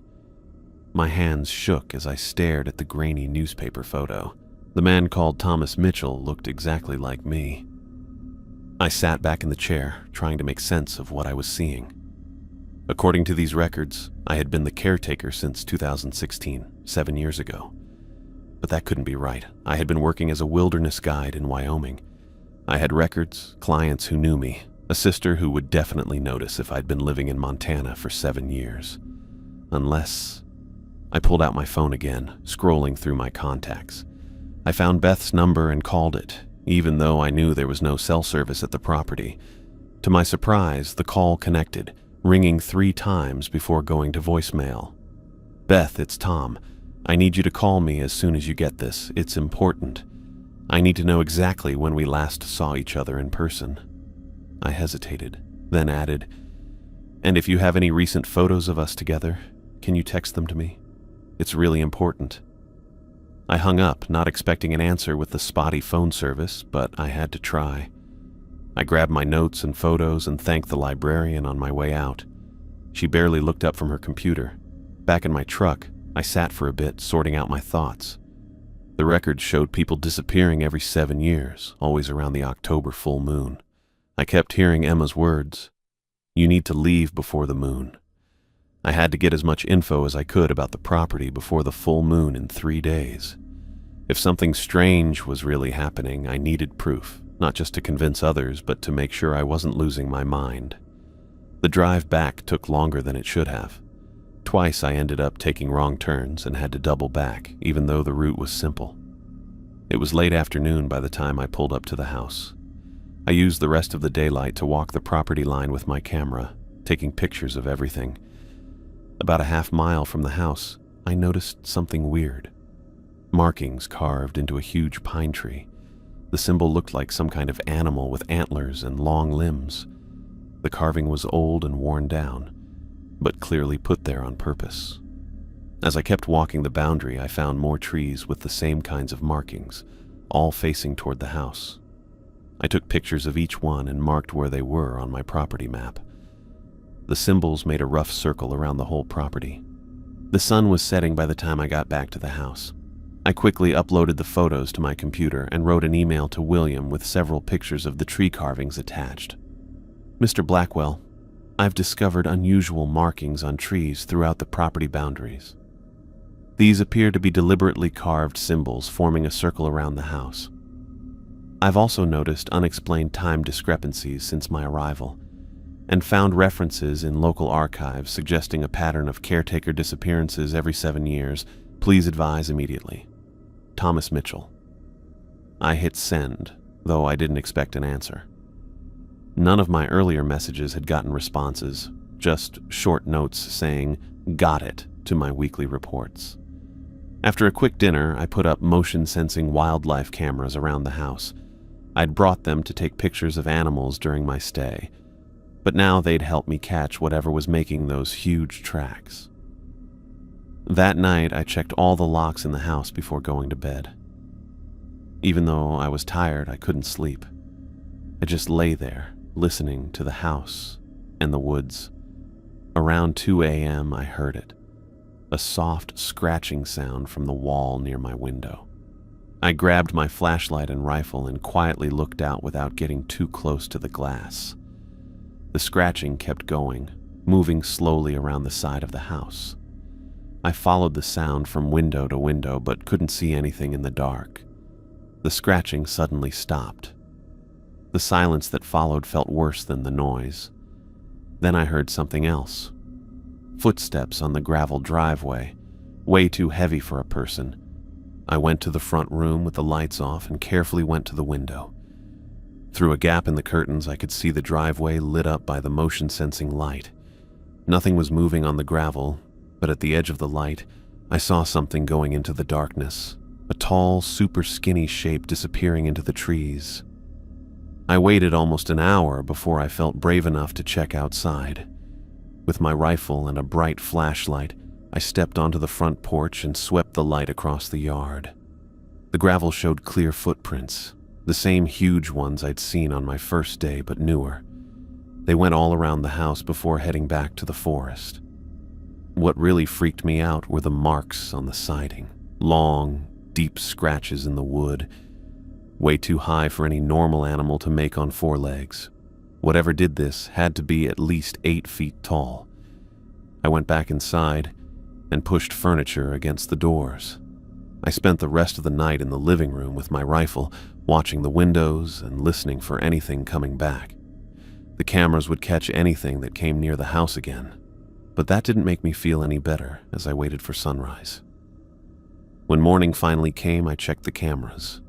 My hands shook as I stared at the grainy newspaper photo. The man called Thomas Mitchell looked exactly like me. I sat back in the chair, trying to make sense of what I was seeing. According to these records, I had been the caretaker since 2016, 7 years ago. But that couldn't be right. I had been working as a wilderness guide in Wyoming. I had records, clients who knew me, a sister who would definitely notice if I'd been living in Montana for 7 years. Unless... I pulled out my phone again, scrolling through my contacts. I found Beth's number and called it, even though I knew there was no cell service at the property. To my surprise, the call connected, ringing 3 times before going to voicemail. "Beth, it's Tom. I need you to call me as soon as you get this. It's important. I need to know exactly when we last saw each other in person." I hesitated, then added, "And if you have any recent photos of us together, can you text them to me? It's really important." I hung up, not expecting an answer with the spotty phone service, but I had to try. I grabbed my notes and photos and thanked the librarian on my way out. She barely looked up from her computer. Back in my truck, I sat for a bit, sorting out my thoughts. The records showed people disappearing every 7 years, always around the October full moon. I kept hearing Emma's words. You need to leave before the moon. I had to get as much info as I could about the property before the full moon in 3 days. If something strange was really happening, I needed proof, not just to convince others, but to make sure I wasn't losing my mind. The drive back took longer than it should have. Twice I ended up taking wrong turns and had to double back, even though the route was simple. It was late afternoon by the time I pulled up to the house. I used the rest of the daylight to walk the property line with my camera, taking pictures of everything. About a half-mile from the house, I noticed something weird. Markings carved into a huge pine tree. The symbol looked like some kind of animal with antlers and long limbs. The carving was old and worn down, but clearly put there on purpose. As I kept walking the boundary, I found more trees with the same kinds of markings, all facing toward the house. I took pictures of each one and marked where they were on my property map. The symbols made a rough circle around the whole property. The sun was setting by the time I got back to the house. I quickly uploaded the photos to my computer and wrote an email to William with several pictures of the tree carvings attached. Mr. Blackwell, I've discovered unusual markings on trees throughout the property boundaries. These appear to be deliberately carved symbols forming a circle around the house. I've also noticed unexplained time discrepancies since my arrival, and found references in local archives suggesting a pattern of caretaker disappearances every 7 years. Please advise immediately. Thomas Mitchell. I hit send, though I didn't expect an answer. None of my earlier messages had gotten responses, just short notes saying, "Got it," to my weekly reports. After a quick dinner, I put up motion-sensing wildlife cameras around the house. I'd brought them to take pictures of animals during my stay, but now they'd help me catch whatever was making those huge tracks. That night, I checked all the locks in the house before going to bed. Even though I was tired, I couldn't sleep. I just lay there, listening to the house and the woods. Around 2 a.m., I heard it, a soft scratching sound from the wall near my window. I grabbed my flashlight and rifle and quietly looked out without getting too close to the glass. The scratching kept going, moving slowly around the side of the house. I followed the sound from window to window but couldn't see anything in the dark. The scratching suddenly stopped. The silence that followed felt worse than the noise. Then I heard something else. Footsteps on the gravel driveway, way too heavy for a person. I went to the front room with the lights off and carefully went to the window. Through a gap in the curtains, I could see the driveway lit up by the motion-sensing light. Nothing was moving on the gravel, but at the edge of the light, I saw something going into the darkness, a tall, super skinny shape disappearing into the trees. I waited almost an hour before I felt brave enough to check outside. With my rifle and a bright flashlight, I stepped onto the front porch and swept the light across the yard. The gravel showed clear footprints, the same huge ones I'd seen on my first day, but newer. They went all around the house before heading back to the forest. What really freaked me out were the marks on the siding. Long, deep scratches in the wood, way too high for any normal animal to make on 4 legs. Whatever did this had to be at least 8 feet tall. I went back inside and pushed furniture against the doors. I spent the rest of the night in the living room with my rifle, watching the windows and listening for anything coming back. The cameras would catch anything that came near the house again, but that didn't make me feel any better as I waited for sunrise. When morning finally came, I checked the cameras.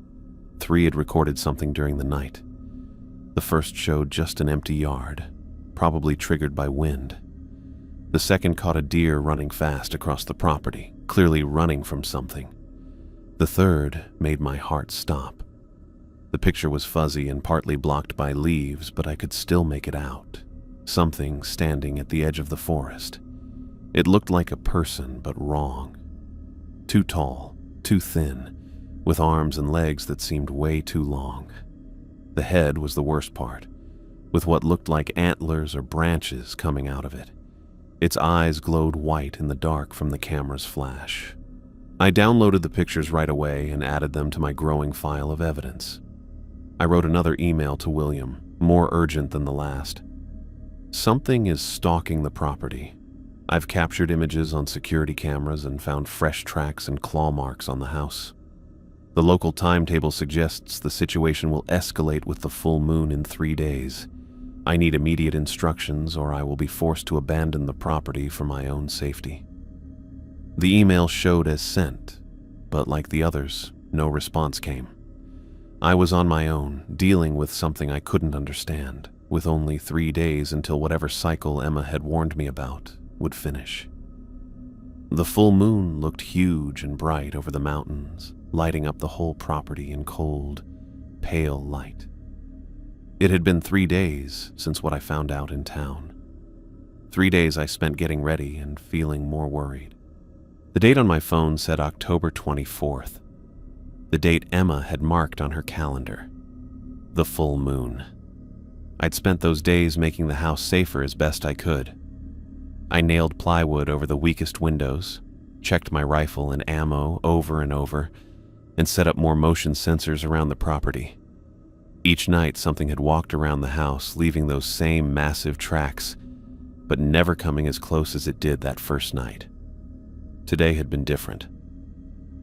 3 had recorded something during the night. The first showed just an empty yard, probably triggered by wind. The second caught a deer running fast across the property, clearly running from something. The third made my heart stop. The picture was fuzzy and partly blocked by leaves, but I could still make it out. Something standing at the edge of the forest. It looked like a person, but wrong. Too tall, too thin, with arms and legs that seemed way too long. The head was the worst part, with what looked like antlers or branches coming out of it. Its eyes glowed white in the dark from the camera's flash. I downloaded the pictures right away and added them to my growing file of evidence. I wrote another email to William, more urgent than the last. Something is stalking the property. I've captured images on security cameras and found fresh tracks and claw marks on the house. The local timetable suggests the situation will escalate with the full moon in 3 days. I need immediate instructions or I will be forced to abandon the property for my own safety. The email showed as sent, but like the others, no response came. I was on my own, dealing with something I couldn't understand, with only 3 days until whatever cycle Emma had warned me about would finish. The full moon looked huge and bright over the mountains, lighting up the whole property in cold, pale light. It had been 3 days since what I found out in town. 3 days I spent getting ready and feeling more worried. The date on my phone said October 24th, the date Emma had marked on her calendar. The full moon. I'd spent those days making the house safer as best I could. I nailed plywood over the weakest windows, checked my rifle and ammo over and over, and set up more motion sensors around the property. Each night something had walked around the house, leaving those same massive tracks, but never coming as close as it did that first night. Today had been different.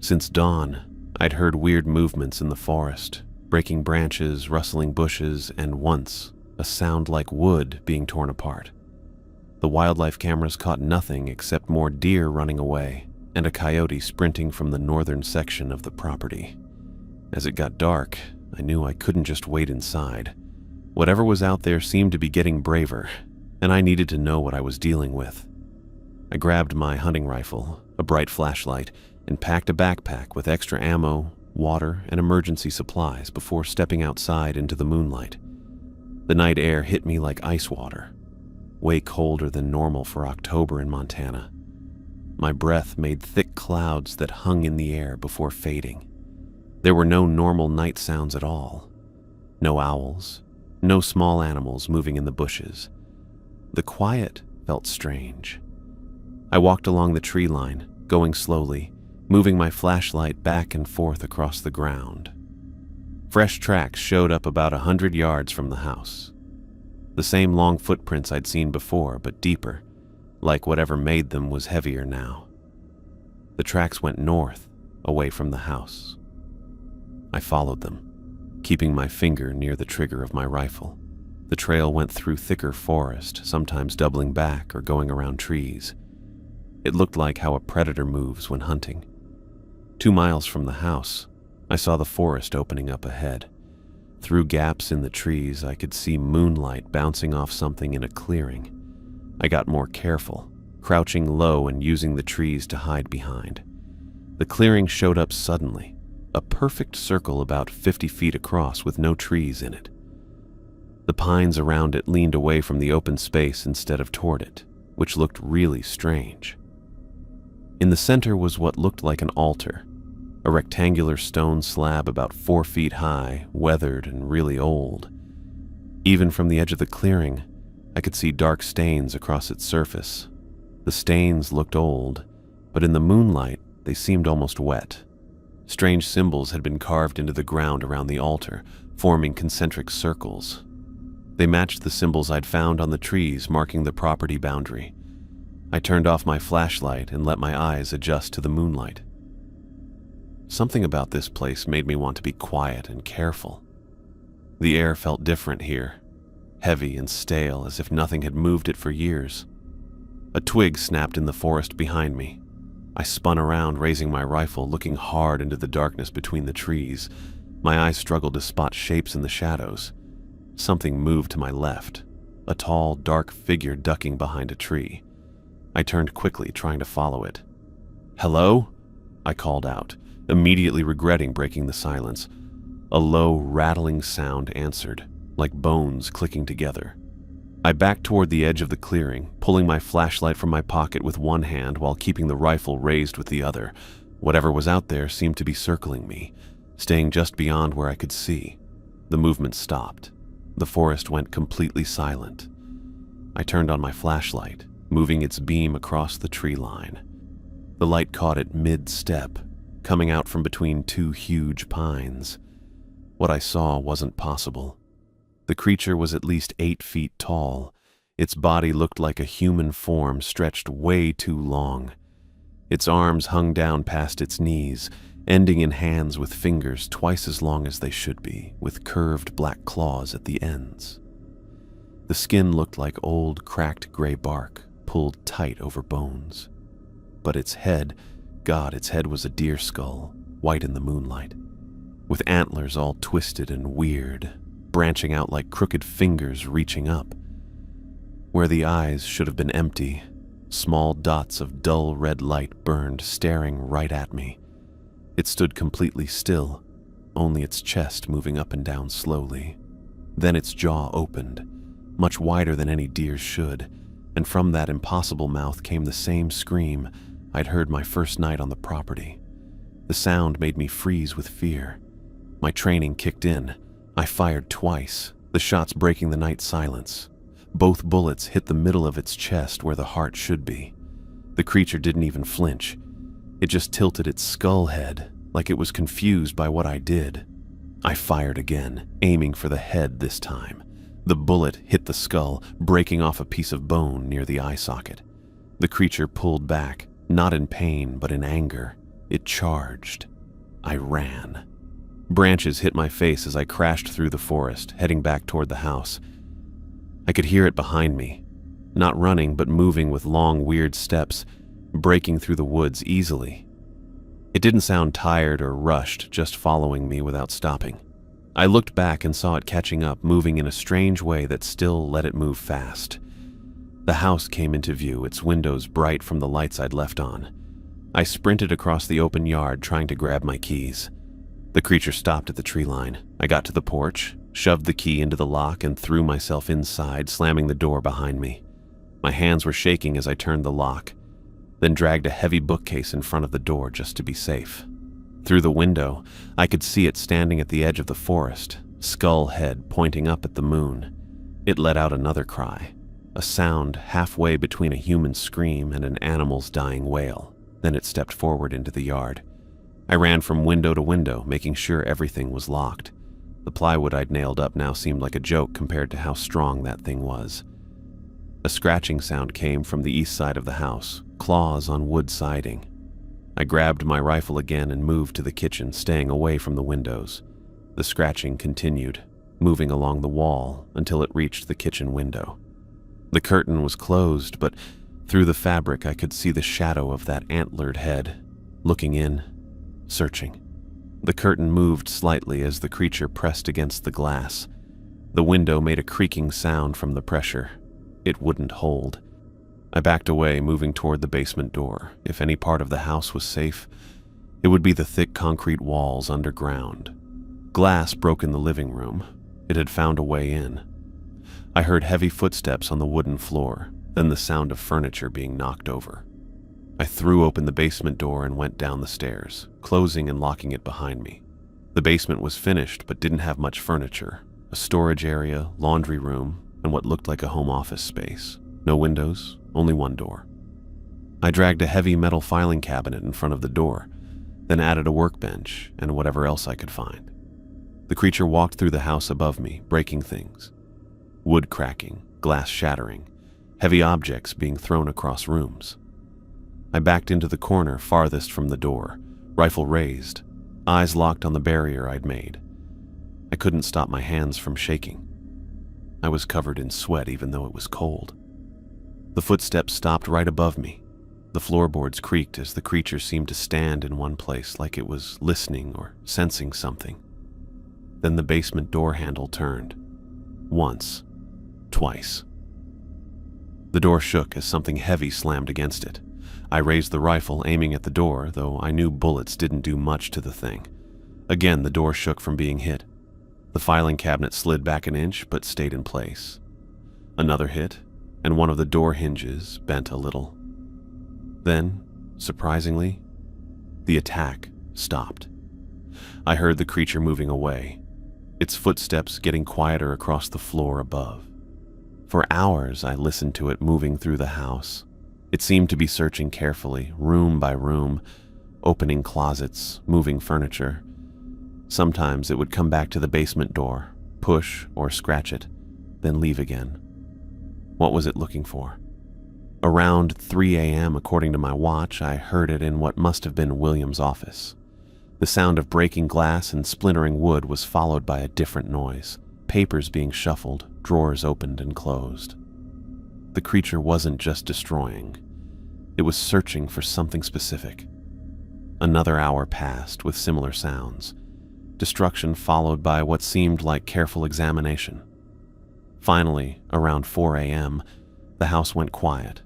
Since dawn, I'd heard weird movements in the forest, breaking branches, rustling bushes, and once, a sound like wood being torn apart. The wildlife cameras caught nothing except more deer running away and a coyote sprinting from the northern section of the property. As it got dark, I knew I couldn't just wait inside. Whatever was out there seemed to be getting braver, and I needed to know what I was dealing with. I grabbed my hunting rifle, a bright flashlight, and packed a backpack with extra ammo, water, and emergency supplies before stepping outside into the moonlight. The night air hit me like ice water, way colder than normal for October in Montana. My breath made thick clouds that hung in the air before fading. There were no normal night sounds at all. No owls, no small animals moving in the bushes. The quiet felt strange. I walked along the tree line, going slowly, moving my flashlight back and forth across the ground. Fresh tracks showed up about 100 yards from the house. The same long footprints I'd seen before, but deeper, like whatever made them was heavier now. The tracks went north, away from the house. I followed them, keeping my finger near the trigger of my rifle. The trail went through thicker forest, sometimes doubling back or going around trees. It looked like how a predator moves when hunting. 2 miles from the house, I saw the forest opening up ahead. Through gaps in the trees, I could see moonlight bouncing off something in a clearing. I got more careful, crouching low and using the trees to hide behind. The clearing showed up suddenly, a perfect circle about 50 feet across with no trees in it. The pines around it leaned away from the open space instead of toward it, which looked really strange. In the center was what looked like an altar, a rectangular stone slab about 4 feet high, weathered and really old. Even from the edge of the clearing, I could see dark stains across its surface. The stains looked old, but in the moonlight, they seemed almost wet. Strange symbols had been carved into the ground around the altar, forming concentric circles. They matched the symbols I'd found on the trees marking the property boundary. I turned off my flashlight and let my eyes adjust to the moonlight. Something about this place made me want to be quiet and careful. The air felt different here, heavy and stale as if nothing had moved it for years. A twig snapped in the forest behind me. I spun around, raising my rifle, looking hard into the darkness between the trees. My eyes struggled to spot shapes in the shadows. Something moved to my left, a tall, dark figure ducking behind a tree. I turned quickly, trying to follow it. "Hello?" I called out, immediately regretting breaking the silence. A low, rattling sound answered, like bones clicking together. I backed toward the edge of the clearing, pulling my flashlight from my pocket with one hand while keeping the rifle raised with the other. Whatever was out there seemed to be circling me, staying just beyond where I could see. The movement stopped. The forest went completely silent. I turned on my flashlight, moving its beam across the tree line. The light caught it mid-step, coming out from between two huge pines. What I saw wasn't possible. The creature was at least 8 feet tall. Its body looked like a human form stretched way too long. Its arms hung down past its knees, ending in hands with fingers twice as long as they should be, with curved black claws at the ends. The skin looked like old, cracked gray bark, pulled tight over bones. But its head, its head was a deer skull, white in the moonlight, with antlers all twisted and weird, branching out like crooked fingers reaching up. Where the eyes should have been empty, small dots of dull red light burned, staring right at me. It stood completely still, only its chest moving up and down slowly. Then its jaw opened, much wider than any deer's should, and from that impossible mouth came the same scream I'd heard my first night on the property. The sound made me freeze with fear. My training kicked in. I fired twice, the shots breaking the night silence. Both bullets hit the middle of its chest where the heart should be. The creature didn't even flinch. It just tilted its skull head, like it was confused by what I did. I fired again, aiming for the head this time. The bullet hit the skull, breaking off a piece of bone near the eye socket. The creature pulled back, not in pain but in anger. It charged. I ran. Branches hit my face as I crashed through the forest, heading back toward the house. I could hear it behind me, not running but moving with long, weird steps, breaking through the woods easily. It didn't sound tired or rushed, just following me without stopping. I looked back and saw it catching up, moving in a strange way that still let it move fast. The house came into view, its windows bright from the lights I'd left on. I sprinted across the open yard, trying to grab my keys. The creature stopped at the tree line. I got to the porch, shoved the key into the lock, and threw myself inside, slamming the door behind me. My hands were shaking as I turned the lock, then dragged a heavy bookcase in front of the door just to be safe. Through the window, I could see it standing at the edge of the forest, skull head pointing up at the moon. It let out another cry, a sound halfway between a human scream and an animal's dying wail. Then it stepped forward into the yard. I ran from window to window, making sure everything was locked. The plywood I'd nailed up now seemed like a joke compared to how strong that thing was. A scratching sound came from the east side of the house, claws on wood siding. I grabbed my rifle again and moved to the kitchen, staying away from the windows. The scratching continued, moving along the wall until it reached the kitchen window. The curtain was closed, but through the fabric I could see the shadow of that antlered head, looking in, searching. The curtain moved slightly as the creature pressed against the glass. The window made a creaking sound from the pressure. It wouldn't hold. I backed away, moving toward the basement door. If any part of the house was safe, it would be the thick concrete walls underground. Glass broke in the living room. It had found a way in. I heard heavy footsteps on the wooden floor, then the sound of furniture being knocked over. I threw open the basement door and went down the stairs, closing and locking it behind me. The basement was finished but didn't have much furniture. A storage area, laundry room, and what looked like a home office space. No windows, only one door. I dragged a heavy metal filing cabinet in front of the door, then added a workbench and whatever else I could find. The creature walked through the house above me, breaking things. Wood cracking, glass shattering, heavy objects being thrown across rooms. I backed into the corner farthest from the door, rifle raised, eyes locked on the barrier I'd made. I couldn't stop my hands from shaking. I was covered in sweat even though it was cold. The footsteps stopped right above me. The floorboards creaked as the creature seemed to stand in one place like it was listening or sensing something. Then the basement door handle turned. Once. Twice. The door shook as something heavy slammed against it. I raised the rifle, aiming at the door, though I knew bullets didn't do much to the thing. Again, the door shook from being hit. The filing cabinet slid back an inch, but stayed in place. Another hit, and one of the door hinges bent a little. Then, surprisingly, the attack stopped. I heard the creature moving away, its footsteps getting quieter across the floor above. For hours, I listened to it moving through the house. It seemed to be searching carefully, room by room, opening closets, moving furniture. Sometimes it would come back to the basement door, push or scratch it, then leave again. What was it looking for? Around 3 a.m., according to my watch, I heard it in what must have been William's office. The sound of breaking glass and splintering wood was followed by a different noise, papers being shuffled, drawers opened and closed. The creature wasn't just destroying. It was searching for something specific. Another hour passed with similar sounds, destruction followed by what seemed like careful examination. Finally, around 4 a.m., the house went quiet.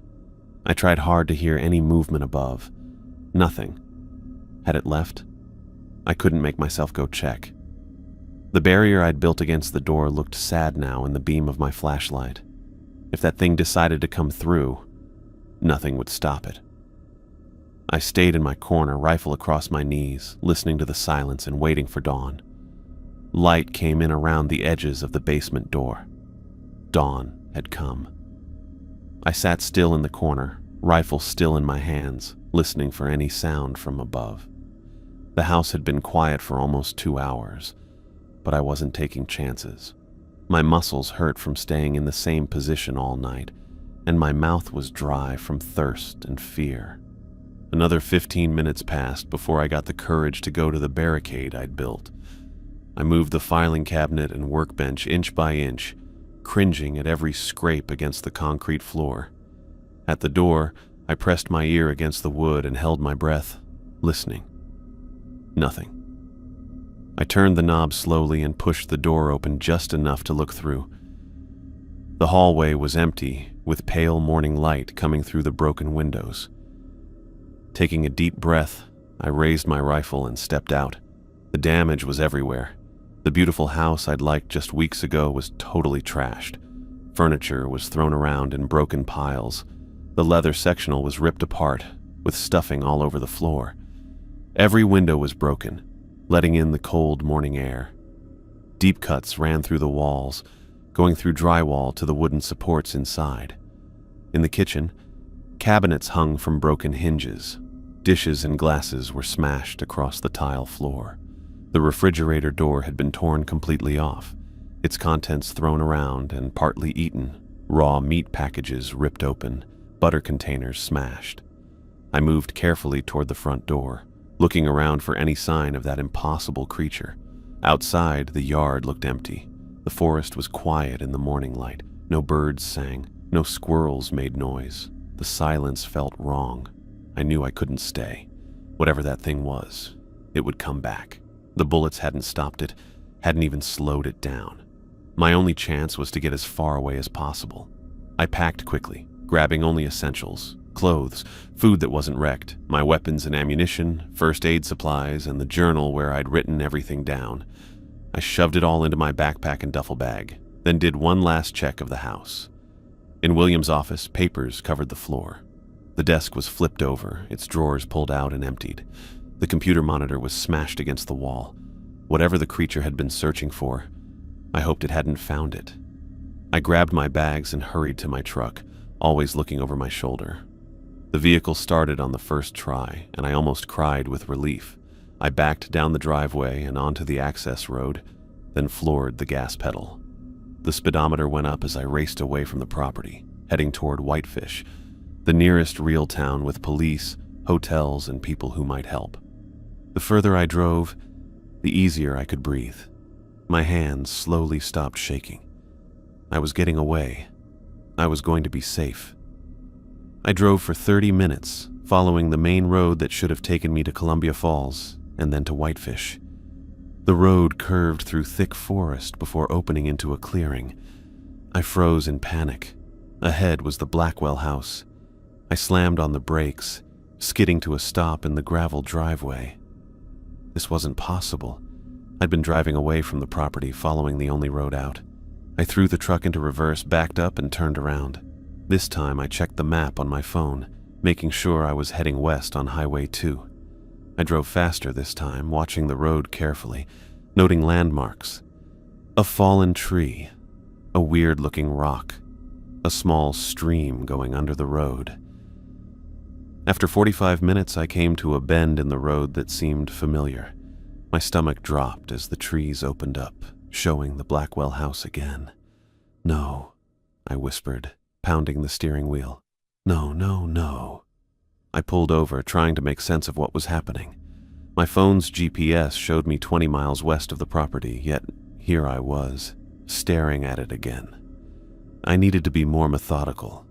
I tried hard to hear any movement above. Nothing. Had it left? I couldn't make myself go check. The barrier I'd built against the door looked sad now in the beam of my flashlight. If that thing decided to come through, nothing would stop it. I stayed in my corner, rifle across my knees, listening to the silence and waiting for dawn. Light came in around the edges of the basement door. Dawn had come. I sat still in the corner, rifle still in my hands, listening for any sound from above. The house had been quiet for almost 2 hours, but I wasn't taking chances. My muscles hurt from staying in the same position all night, and my mouth was dry from thirst and fear. Another 15 minutes passed before I got the courage to go to the barricade I'd built. I moved the filing cabinet and workbench inch by inch, cringing at every scrape against the concrete floor. At the door, I pressed my ear against the wood and held my breath, listening. Nothing. I turned the knob slowly and pushed the door open just enough to look through. The hallway was empty, with pale morning light coming through the broken windows. Taking a deep breath, I raised my rifle and stepped out. The damage was everywhere. The beautiful house I'd liked just weeks ago was totally trashed. Furniture was thrown around in broken piles. The leather sectional was ripped apart, with stuffing all over the floor. Every window was broken, letting in the cold morning air. Deep cuts ran through the walls, going through drywall to the wooden supports inside. In the kitchen, cabinets hung from broken hinges. Dishes and glasses were smashed across the tile floor. The refrigerator door had been torn completely off, its contents thrown around and partly eaten, raw meat packages ripped open, butter containers smashed. I moved carefully toward the front door, looking around for any sign of that impossible creature. Outside, the yard looked empty. The forest was quiet in the morning light. No birds sang, no squirrels made noise. The silence felt wrong. I knew I couldn't stay. Whatever that thing was, it would come back. The bullets hadn't stopped it, hadn't even slowed it down. My only chance was to get as far away as possible. I packed quickly, grabbing only essentials, clothes, food that wasn't wrecked, my weapons and ammunition, first aid supplies, and the journal where I'd written everything down. I shoved it all into my backpack and duffel bag, then did one last check of the house. In William's office, papers covered the floor. The desk was flipped over, its drawers pulled out and emptied. The computer monitor was smashed against the wall. Whatever the creature had been searching for, I hoped it hadn't found it. I grabbed my bags and hurried to my truck, always looking over my shoulder. The vehicle started on the first try, and I almost cried with relief. I backed down the driveway and onto the access road, then floored the gas pedal. The speedometer went up as I raced away from the property, heading toward Whitefish, the nearest real town with police, hotels, and people who might help. The further I drove, the easier I could breathe. My hands slowly stopped shaking. I was getting away. I was going to be safe. I drove for 30 minutes, following the main road that should have taken me to Columbia Falls and then to Whitefish. The road curved through thick forest before opening into a clearing. I froze in panic. Ahead was the Blackwell house. I slammed on the brakes, skidding to a stop in the gravel driveway. This wasn't possible. I'd been driving away from the property, following the only road out. I threw the truck into reverse, backed up, and turned around. This time I checked the map on my phone, making sure I was heading west on Highway 2. I drove faster this time, watching the road carefully, noting landmarks. A fallen tree, a weird-looking rock, a small stream going under the road. After 45 minutes, I came to a bend in the road that seemed familiar. My stomach dropped as the trees opened up, showing the Blackwell house again. "No," I whispered, pounding the steering wheel. "No, no, no." I pulled over, trying to make sense of what was happening. My phone's GPS showed me 20 miles west of the property, yet here I was, staring at it again. I needed to be more methodical.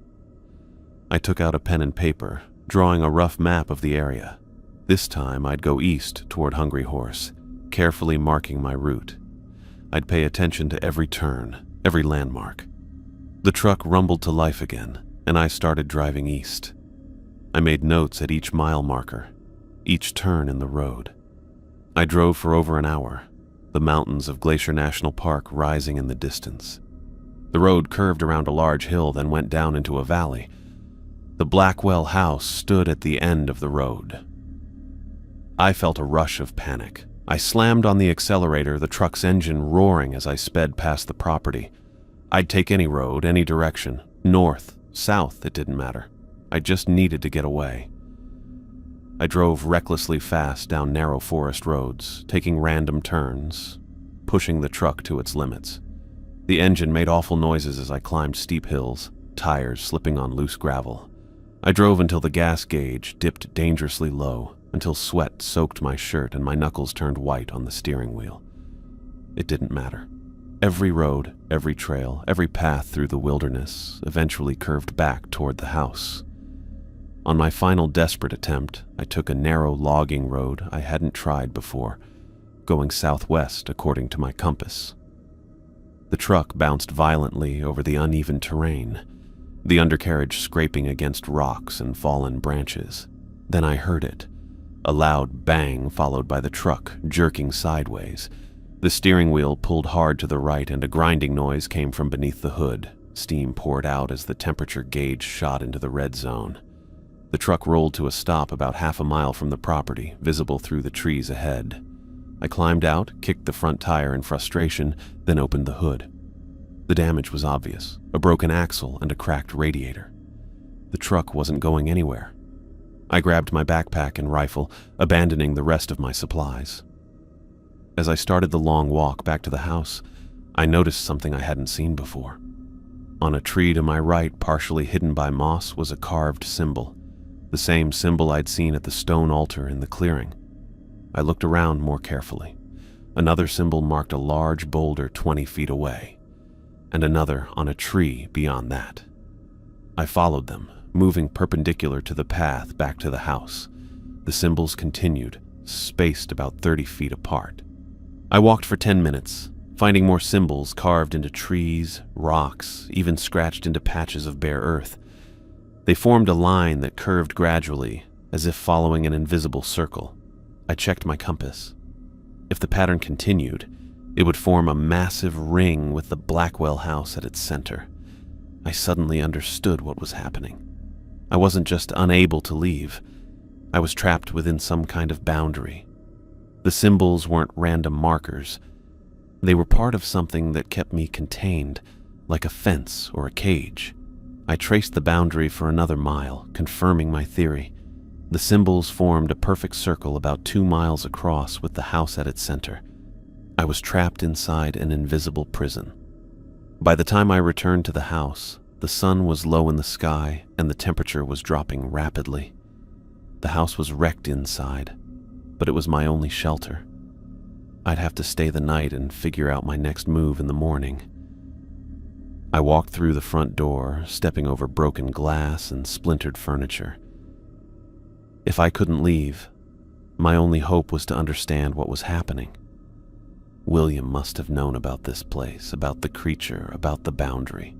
I took out a pen and paper, drawing a rough map of the area. This time I'd go east toward Hungry Horse, carefully marking my route. I'd pay attention to every turn, every landmark. The truck rumbled to life again, and I started driving east. I made notes at each mile marker, each turn in the road. I drove for over an hour, the mountains of Glacier National Park rising in the distance. The road curved around a large hill, then went down into a valley. The Blackwell house stood at the end of the road. I felt a rush of panic. I slammed on the accelerator, the truck's engine roaring as I sped past the property. I'd take any road, any direction, north, south, it didn't matter. I just needed to get away. I drove recklessly fast down narrow forest roads, taking random turns, pushing the truck to its limits. The engine made awful noises as I climbed steep hills, tires slipping on loose gravel. I drove until the gas gauge dipped dangerously low, until sweat soaked my shirt and my knuckles turned white on the steering wheel. It didn't matter. Every road, every trail, every path through the wilderness eventually curved back toward the house. On my final desperate attempt, I took a narrow logging road I hadn't tried before, going southwest according to my compass. The truck bounced violently over the uneven terrain, the undercarriage scraping against rocks and fallen branches. Then I heard it, a loud bang followed by the truck jerking sideways. The steering wheel pulled hard to the right and a grinding noise came from beneath the hood. Steam poured out as the temperature gauge shot into the red zone. The truck rolled to a stop about half a mile from the property, visible through the trees ahead. I climbed out, kicked the front tire in frustration, then opened the hood. The damage was obvious, a broken axle and a cracked radiator. The truck wasn't going anywhere. I grabbed my backpack and rifle, abandoning the rest of my supplies. As I started the long walk back to the house, I noticed something I hadn't seen before. On a tree to my right, partially hidden by moss, was a carved symbol, the same symbol I'd seen at the stone altar in the clearing. I looked around more carefully. Another symbol marked a large boulder 20 feet away, and another on a tree beyond that. I followed them, moving perpendicular to the path back to the house. The symbols continued, spaced about 30 feet apart. I walked for 10 minutes, finding more symbols carved into trees, rocks, even scratched into patches of bare earth. They formed a line that curved gradually, as if following an invisible circle. I checked my compass. If the pattern continued, it would form a massive ring with the Blackwell house at its center. I suddenly understood what was happening. I wasn't just unable to leave. I was trapped within some kind of boundary. The symbols weren't random markers. They were part of something that kept me contained, like a fence or a cage. I traced the boundary for another mile, confirming my theory. The symbols formed a perfect circle about 2 miles across with the house at its center. I was trapped inside an invisible prison. By the time I returned to the house, the sun was low in the sky and the temperature was dropping rapidly. The house was wrecked inside, but it was my only shelter. I'd have to stay the night and figure out my next move in the morning. I walked through the front door, stepping over broken glass and splintered furniture. If I couldn't leave, my only hope was to understand what was happening. William must have known about this place, about the creature, about the boundary.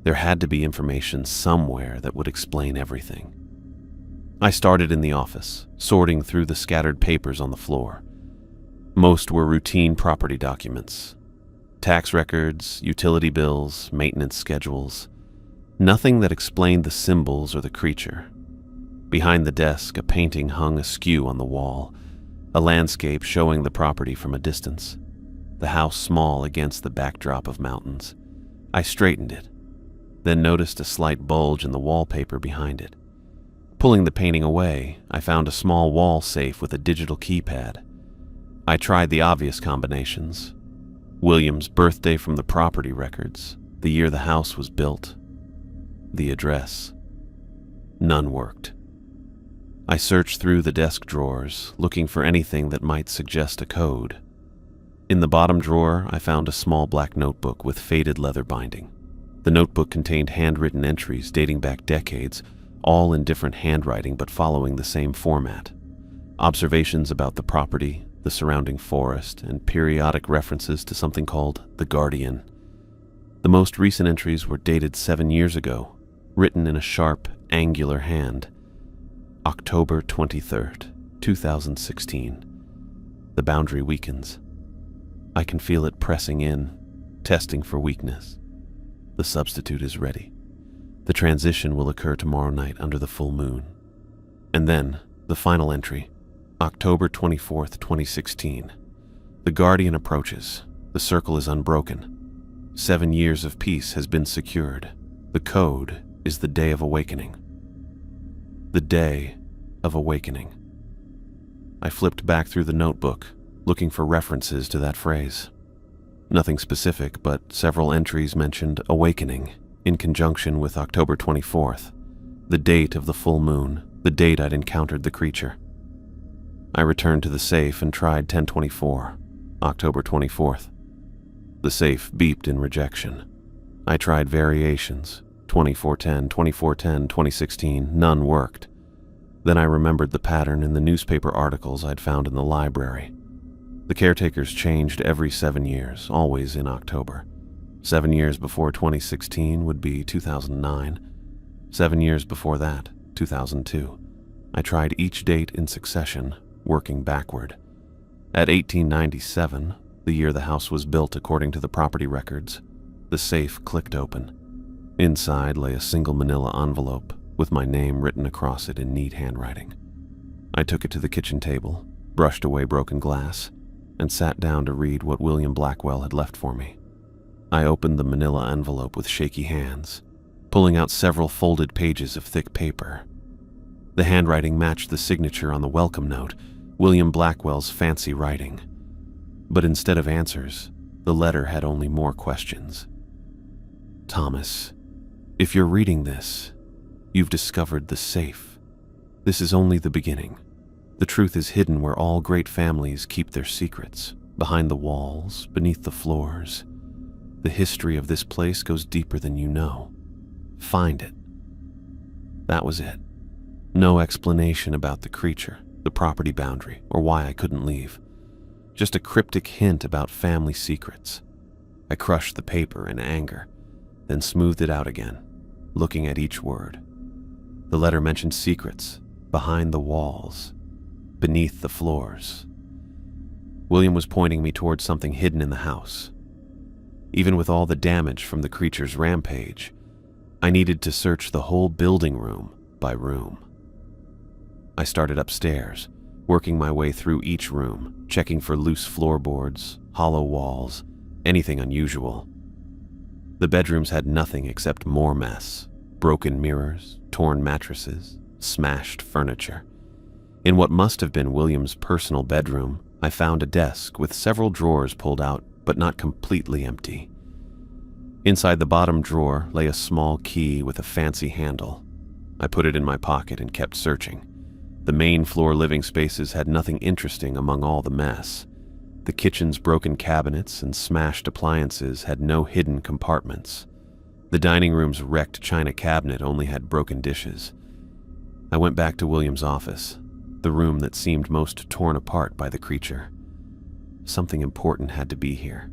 There had to be information somewhere that would explain everything. I started in the office, sorting through the scattered papers on the floor. Most were routine property documents. Tax records, utility bills, maintenance schedules. Nothing that explained the symbols or the creature. Behind the desk, a painting hung askew on the wall, a landscape showing the property from a distance, the house small against the backdrop of mountains. I straightened it. then noticed a slight bulge in the wallpaper behind it. Pulling the painting away, I found a small wall safe with a digital keypad. I tried the obvious combinations: William's birthday from the property records, the year the house was built, the address. None worked. I searched through the desk drawers, looking for anything that might suggest a code. In the bottom drawer, I found a small black notebook with faded leather binding. The notebook contained handwritten entries dating back decades, all in different handwriting but following the same format. Observations about the property, the surrounding forest, and periodic references to something called the Guardian. The most recent entries were dated 7 years ago, written in a sharp, angular hand. October 23rd, 2016. The boundary weakens. I can feel it pressing in, testing for weakness. The substitute is ready. The transition will occur tomorrow night under the full moon. And then, the final entry, October 24th, 2016. The Guardian approaches. The circle is unbroken. 7 years of peace has been secured. The code is the Day of Awakening. The Day of Awakening. I flipped back through the notebook, looking for references to that phrase. Nothing specific, but several entries mentioned awakening in conjunction with October 24th, the date of the full moon, the date I'd encountered the creature. I returned to the safe and tried 1024, October 24th. The safe beeped in rejection. I tried variations, 2410, 2410, 2016, none worked. Then I remembered the pattern in the newspaper articles I'd found in the library. The caretakers changed every 7 years, always in October. 7 years before 2016 would be 2009. 7 years before that, 2002. I tried each date in succession, working backward. At 1897, the year the house was built according to the property records, the safe clicked open. Inside lay a single manila envelope with my name written across it in neat handwriting. I took it to the kitchen table, brushed away broken glass, and sat down to read what William Blackwell had left for me. I opened the manila envelope with shaky hands, pulling out several folded pages of thick paper. The handwriting matched the signature on the welcome note, William Blackwell's fancy writing. But instead of answers, the letter had only more questions. Thomas, if you're reading this, you've discovered the safe. This is only the beginning. The truth is hidden where all great families keep their secrets, behind the walls, beneath the floors. The history of this place goes deeper than you know. Find it. That was it. No explanation about the creature, the property boundary, or why I couldn't leave. Just a cryptic hint about family secrets. I crushed the paper in anger, then smoothed it out again, looking at each word. The letter mentioned secrets, behind the walls, beneath the floors. William was pointing me towards something hidden in the house. Even with all the damage from the creature's rampage, I needed to search the whole building room by room. I started upstairs, working my way through each room, checking for loose floorboards, hollow walls, anything unusual. The bedrooms had nothing except more mess: broken mirrors, torn mattresses, smashed furniture. In what must have been William's personal bedroom, I found a desk with several drawers pulled out but not completely empty. Inside the bottom drawer lay a small key with a fancy handle. I put it in my pocket and kept searching. The main floor living spaces had nothing interesting among all the mess. The kitchen's broken cabinets and smashed appliances had no hidden compartments. The dining room's wrecked china cabinet only had broken dishes. I went back to William's office, the room that seemed most torn apart by the creature. Something important had to be here.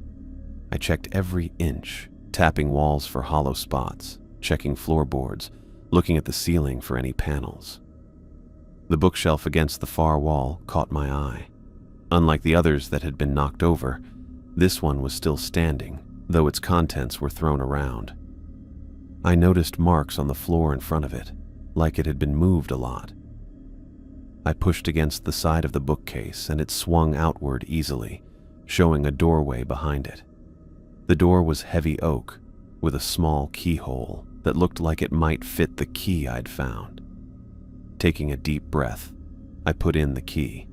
I checked every inch, tapping walls for hollow spots, checking floorboards, looking at the ceiling for any panels. The bookshelf against the far wall caught my eye. Unlike the others that had been knocked over, this one was still standing, though its contents were thrown around. I noticed marks on the floor in front of it, like it had been moved a lot. I pushed against the side of the bookcase and it swung outward easily, showing a doorway behind it. The door was heavy oak, with a small keyhole that looked like it might fit the key I'd found. Taking a deep breath, I put in the key.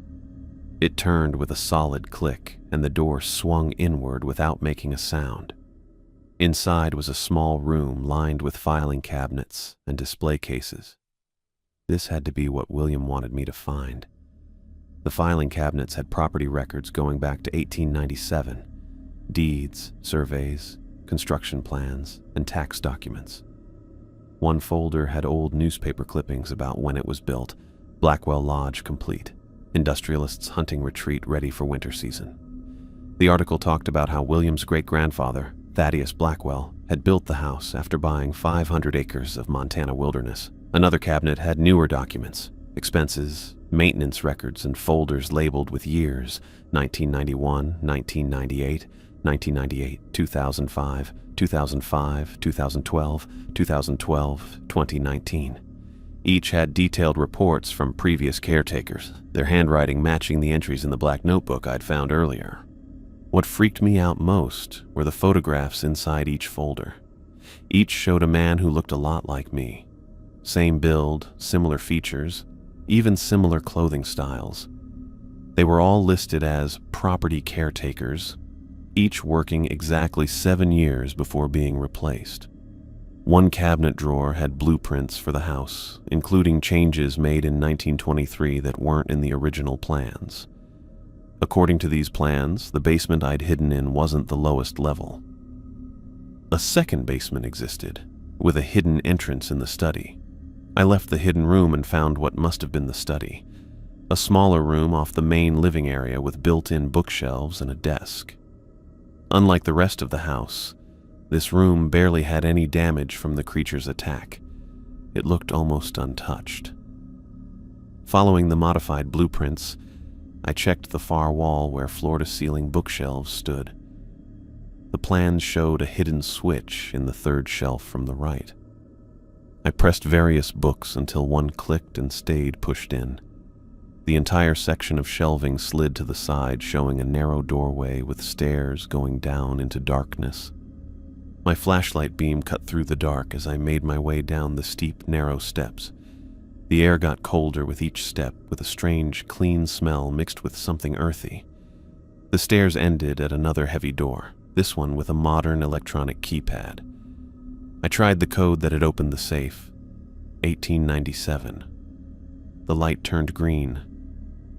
It turned with a solid click, and the door swung inward without making a sound. Inside was a small room lined with filing cabinets and display cases. This had to be what William wanted me to find. The filing cabinets had property records going back to 1897, deeds, surveys, construction plans, and tax documents. One folder had old newspaper clippings about when it was built, Blackwell Lodge complete, industrialists' hunting retreat ready for winter season. The article talked about how William's great-grandfather, Thaddeus Blackwell, had built the house after buying 500 acres of Montana wilderness. Another cabinet had newer documents, expenses, maintenance records, and folders labeled with years: 1991, 1998, 1998, 2005, 2005, 2012, 2012, 2019. Each had detailed reports from previous caretakers, their handwriting matching the entries in the black notebook I'd found earlier. What freaked me out most were the photographs inside each folder. Each showed a man who looked a lot like me. Same build, similar features, even similar clothing styles. They were all listed as property caretakers, each working exactly 7 years before being replaced. One cabinet drawer had blueprints for the house, including changes made in 1923 that weren't in the original plans. According to these plans, the basement I'd hidden in wasn't the lowest level. A second basement existed, with a hidden entrance in the study. I left the hidden room and found what must have been the study, a smaller room off the main living area with built-in bookshelves and a desk. Unlike the rest of the house, this room barely had any damage from the creature's attack. It looked almost untouched. Following the modified blueprints, I checked the far wall where floor-to-ceiling bookshelves stood. The plans showed a hidden switch in the third shelf from the right. I pressed various books until one clicked and stayed pushed in. The entire section of shelving slid to the side, showing a narrow doorway with stairs going down into darkness. My flashlight beam cut through the dark as I made my way down the steep, narrow steps. The air got colder with each step, with a strange, clean smell mixed with something earthy. The stairs ended at another heavy door, this one with a modern electronic keypad. I tried the code that had opened the safe, 1897. The light turned green,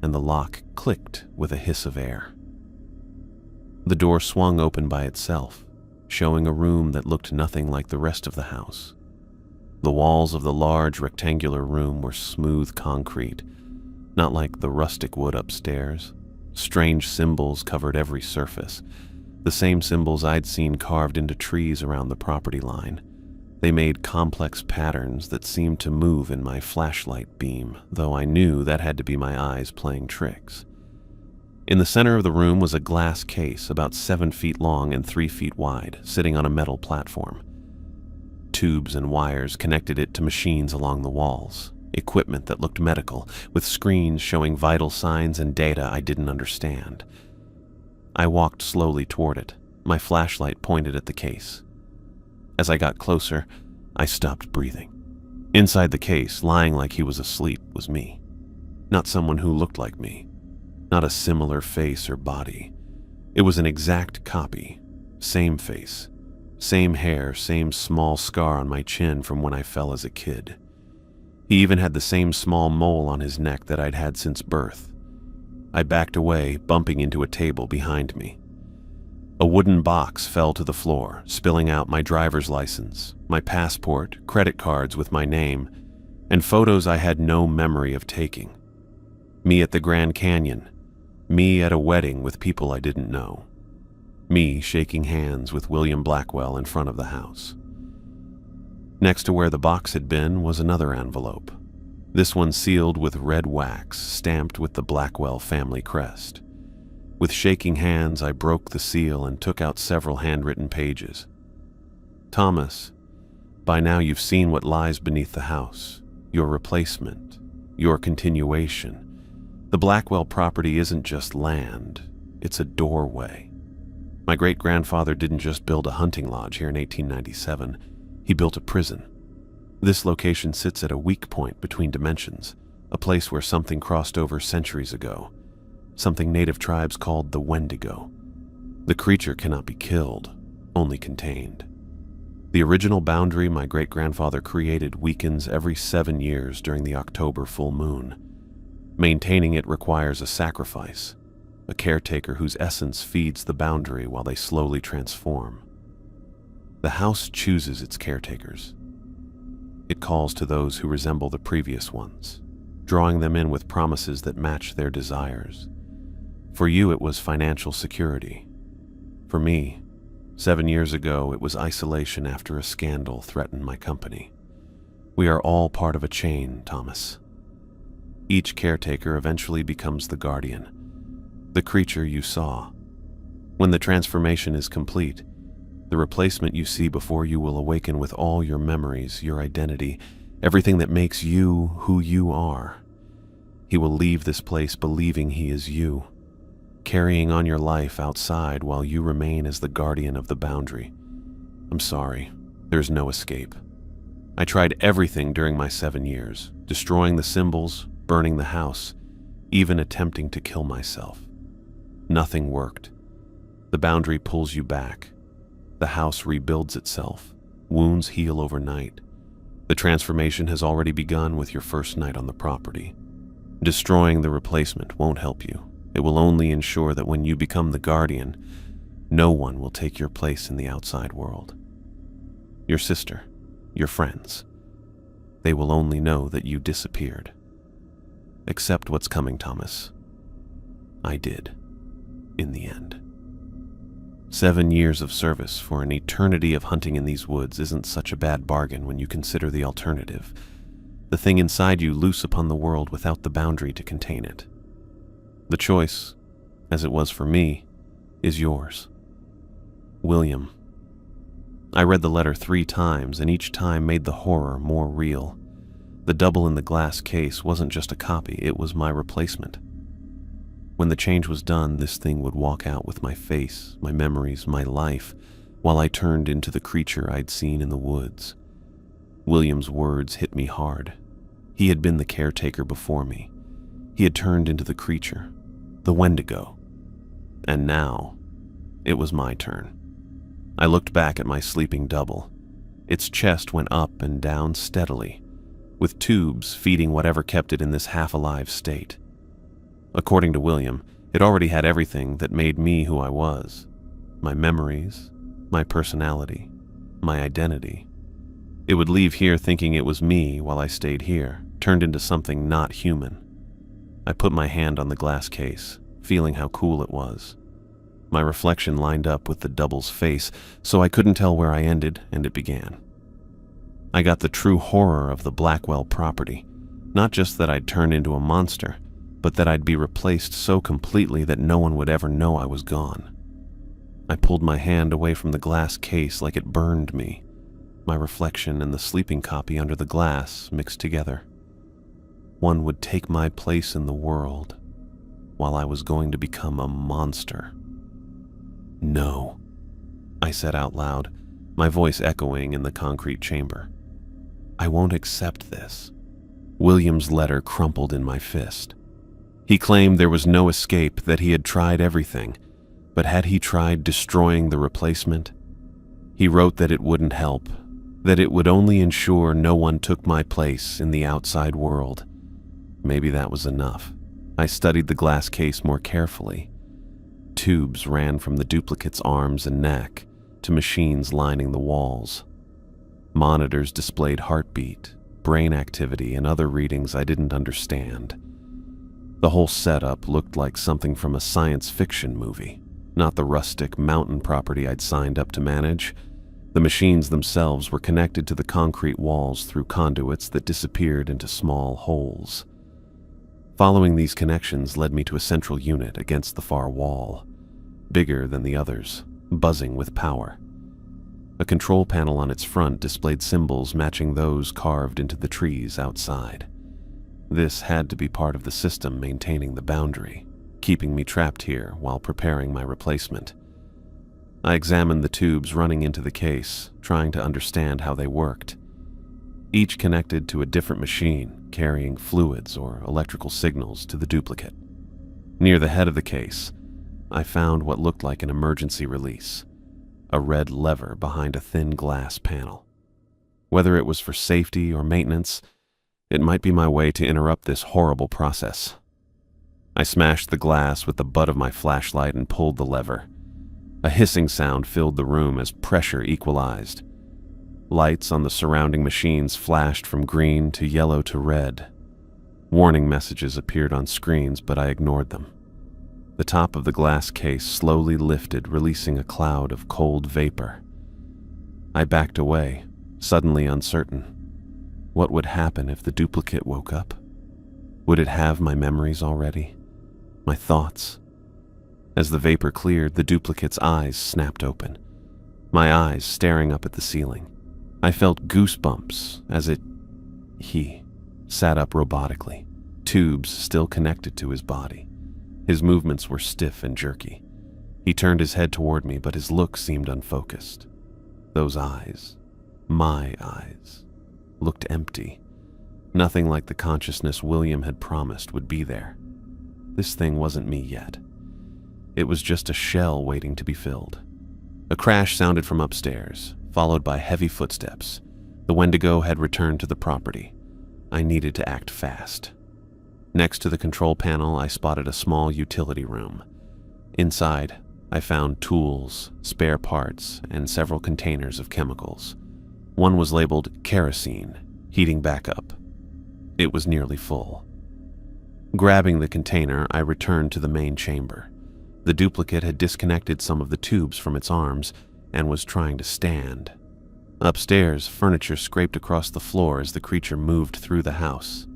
and the lock clicked with a hiss of air. The door swung open by itself, showing a room that looked nothing like the rest of the house. The walls of the large rectangular room were smooth concrete, not like the rustic wood upstairs. Strange symbols covered every surface, the same symbols I'd seen carved into trees around the property line. They made complex patterns that seemed to move in my flashlight beam, though I knew that had to be my eyes playing tricks. In the center of the room was a glass case about 7 feet long and 3 feet wide, sitting on a metal platform. Tubes and wires connected it to machines along the walls, equipment that looked medical, with screens showing vital signs and data I didn't understand. I walked slowly toward it, my flashlight pointed at the case. As I got closer, I stopped breathing. Inside the case, lying like he was asleep, was me. Not someone who looked like me. Not a similar face or body. It was an exact copy. Same face. Same hair, same small scar on my chin from when I fell as a kid. He even had the same small mole on his neck that I'd had since birth. I backed away, bumping into a table behind me. A wooden box fell to the floor, spilling out my driver's license, my passport, credit cards with my name, and photos I had no memory of taking. Me at the Grand Canyon. Me at a wedding with people I didn't know. Me shaking hands with William Blackwell in front of the house. Next to where the box had been was another envelope. This one sealed with red wax, stamped with the Blackwell family crest. With shaking hands, I broke the seal and took out several handwritten pages. Thomas, by now you've seen what lies beneath the house, your replacement, your continuation. The Blackwell property isn't just land, it's a doorway. My great-grandfather didn't just build a hunting lodge here in 1897. He built a prison. This location sits at a weak point between dimensions, a place where something crossed over centuries ago, something native tribes called the Wendigo. The creature cannot be killed, only contained. The original boundary my great-grandfather created weakens every 7 years during the October full moon. Maintaining it requires a sacrifice, a caretaker whose essence feeds the boundary while they slowly transform. The house chooses its caretakers. It calls to those who resemble the previous ones, drawing them in with promises that match their desires. For you, it was financial security. For me, 7 years ago, it was isolation after a scandal threatened my company. We are all part of a chain, Thomas. Each caretaker eventually becomes the guardian, the creature you saw. When the transformation is complete, the replacement you see before you will awaken with all your memories, your identity, everything that makes you who you are. He will leave this place believing he is you, carrying on your life outside while you remain as the guardian of the boundary. I'm sorry, there's no escape. I tried everything during my 7 years, destroying the symbols, burning the house, even attempting to kill myself. Nothing worked. The boundary pulls you back. The house rebuilds itself. Wounds heal overnight. The transformation has already begun with your first night on the property. Destroying the replacement won't help you. It will only ensure that when you become the guardian, no one will take your place in the outside world. Your sister, your friends, they will only know that you disappeared. Accept what's coming, Thomas. I did, in the end. 7 years of service for an eternity of hunting in these woods isn't such a bad bargain when you consider the alternative. The thing inside you loose upon the world without the boundary to contain it. The choice, as it was for me, is yours. William. I read the letter 3 times, and each time made the horror more real. The double in the glass case wasn't just a copy, it was my replacement. When the change was done, this thing would walk out with my face, my memories, my life, while I turned into the creature I'd seen in the woods. William's words hit me hard. He had been the caretaker before me. He had turned into the creature, the Wendigo. And now, it was my turn. I looked back at my sleeping double. Its chest went up and down steadily, with tubes feeding whatever kept it in this half-alive state. According to William, it already had everything that made me who I was. My memories, my personality, my identity. It would leave here thinking it was me while I stayed here, turned into something not human. I put my hand on the glass case, feeling how cool it was. My reflection lined up with the double's face, so I couldn't tell where I ended and it began. I got the true horror of the Blackwell property, not just that I'd turned into a monster, but that I'd be replaced so completely that no one would ever know I was gone. I pulled my hand away from the glass case like it burned me. My reflection and the sleeping copy under the glass mixed together. One would take my place in the world, while I was going to become a monster. No, I said out loud, my voice echoing in the concrete chamber. I won't accept this. William's letter crumpled in my fist. He claimed there was no escape, that he had tried everything, but had he tried destroying the replacement? He wrote that it wouldn't help, that it would only ensure no one took my place in the outside world. Maybe that was enough. I studied the glass case more carefully. Tubes ran from the duplicate's arms and neck to machines lining the walls. Monitors displayed heartbeat, brain activity, and other readings I didn't understand. The whole setup looked like something from a science fiction movie, not the rustic mountain property I'd signed up to manage. The machines themselves were connected to the concrete walls through conduits that disappeared into small holes. Following these connections led me to a central unit against the far wall, bigger than the others, buzzing with power. A control panel on its front displayed symbols matching those carved into the trees outside. This had to be part of the system maintaining the boundary, keeping me trapped here while preparing my replacement. I examined the tubes running into the case, trying to understand how they worked. Each connected to a different machine, carrying fluids or electrical signals to the duplicate. Near the head of the case, I found what looked like an emergency release, a red lever behind a thin glass panel. Whether it was for safety or maintenance, it might be my way to interrupt this horrible process. I smashed the glass with the butt of my flashlight and pulled the lever. A hissing sound filled the room as pressure equalized. Lights on the surrounding machines flashed from green to yellow to red. Warning messages appeared on screens, but I ignored them. The top of the glass case slowly lifted, releasing a cloud of cold vapor. I backed away, suddenly uncertain. What would happen if the duplicate woke up? Would it have my memories already? My thoughts? As the vapor cleared, the duplicate's eyes snapped open, my eyes staring up at the ceiling. I felt goosebumps as he sat up robotically, tubes still connected to his body. His movements were stiff and jerky. He turned his head toward me, but his look seemed unfocused. Those eyes, my eyes, looked empty. Nothing like the consciousness William had promised would be there. This thing wasn't me yet. It was just a shell waiting to be filled. A crash sounded from upstairs, followed by heavy footsteps. The Wendigo had returned to the property. I needed to act fast. Next to the control panel, I spotted a small utility room. Inside, I found tools, spare parts, and several containers of chemicals. One was labeled kerosene, heating backup. It was nearly full. Grabbing the container, I returned to the main chamber. The duplicate had disconnected some of the tubes from its arms and was trying to stand. Upstairs, furniture scraped across the floor as the creature moved through the house.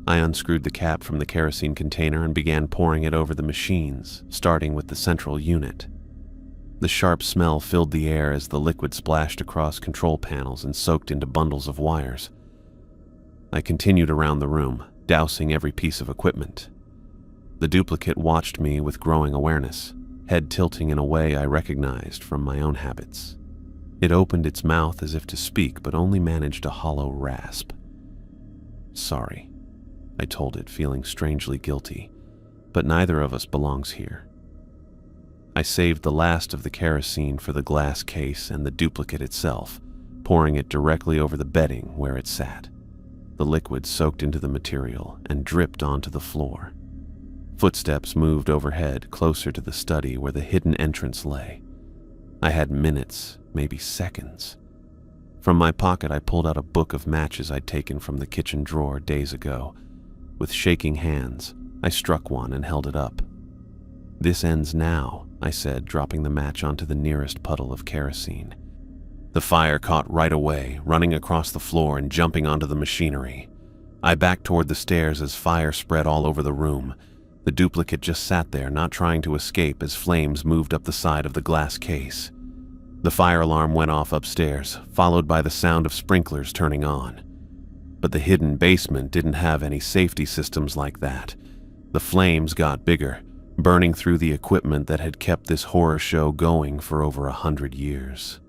I unscrewed the cap from the kerosene container and began pouring it over the machines, starting with the central unit. The sharp smell filled the air as the liquid splashed across control panels and soaked into bundles of wires. I continued around the room, dousing every piece of equipment. The duplicate watched me with growing awareness, head tilting in a way I recognized from my own habits. It opened its mouth as if to speak, but only managed a hollow rasp. "Sorry," I told it, feeling strangely guilty, "but neither of us belongs here." I saved the last of the kerosene for the glass case and the duplicate itself, pouring it directly over the bedding where it sat. The liquid soaked into the material and dripped onto the floor. Footsteps moved overhead, closer to the study where the hidden entrance lay. I had minutes, maybe seconds. From my pocket, I pulled out a book of matches I'd taken from the kitchen drawer days ago. With shaking hands, I struck one and held it up. "This ends now," I said, dropping the match onto the nearest puddle of kerosene. The fire caught right away, running across the floor and jumping onto the machinery. I backed toward the stairs as fire spread all over the room. The duplicate just sat there, not trying to escape as flames moved up the side of the glass case. The fire alarm went off upstairs, followed by the sound of sprinklers turning on. But the hidden basement didn't have any safety systems like that. The flames got bigger, burning through the equipment that had kept this horror show going for over 100 years.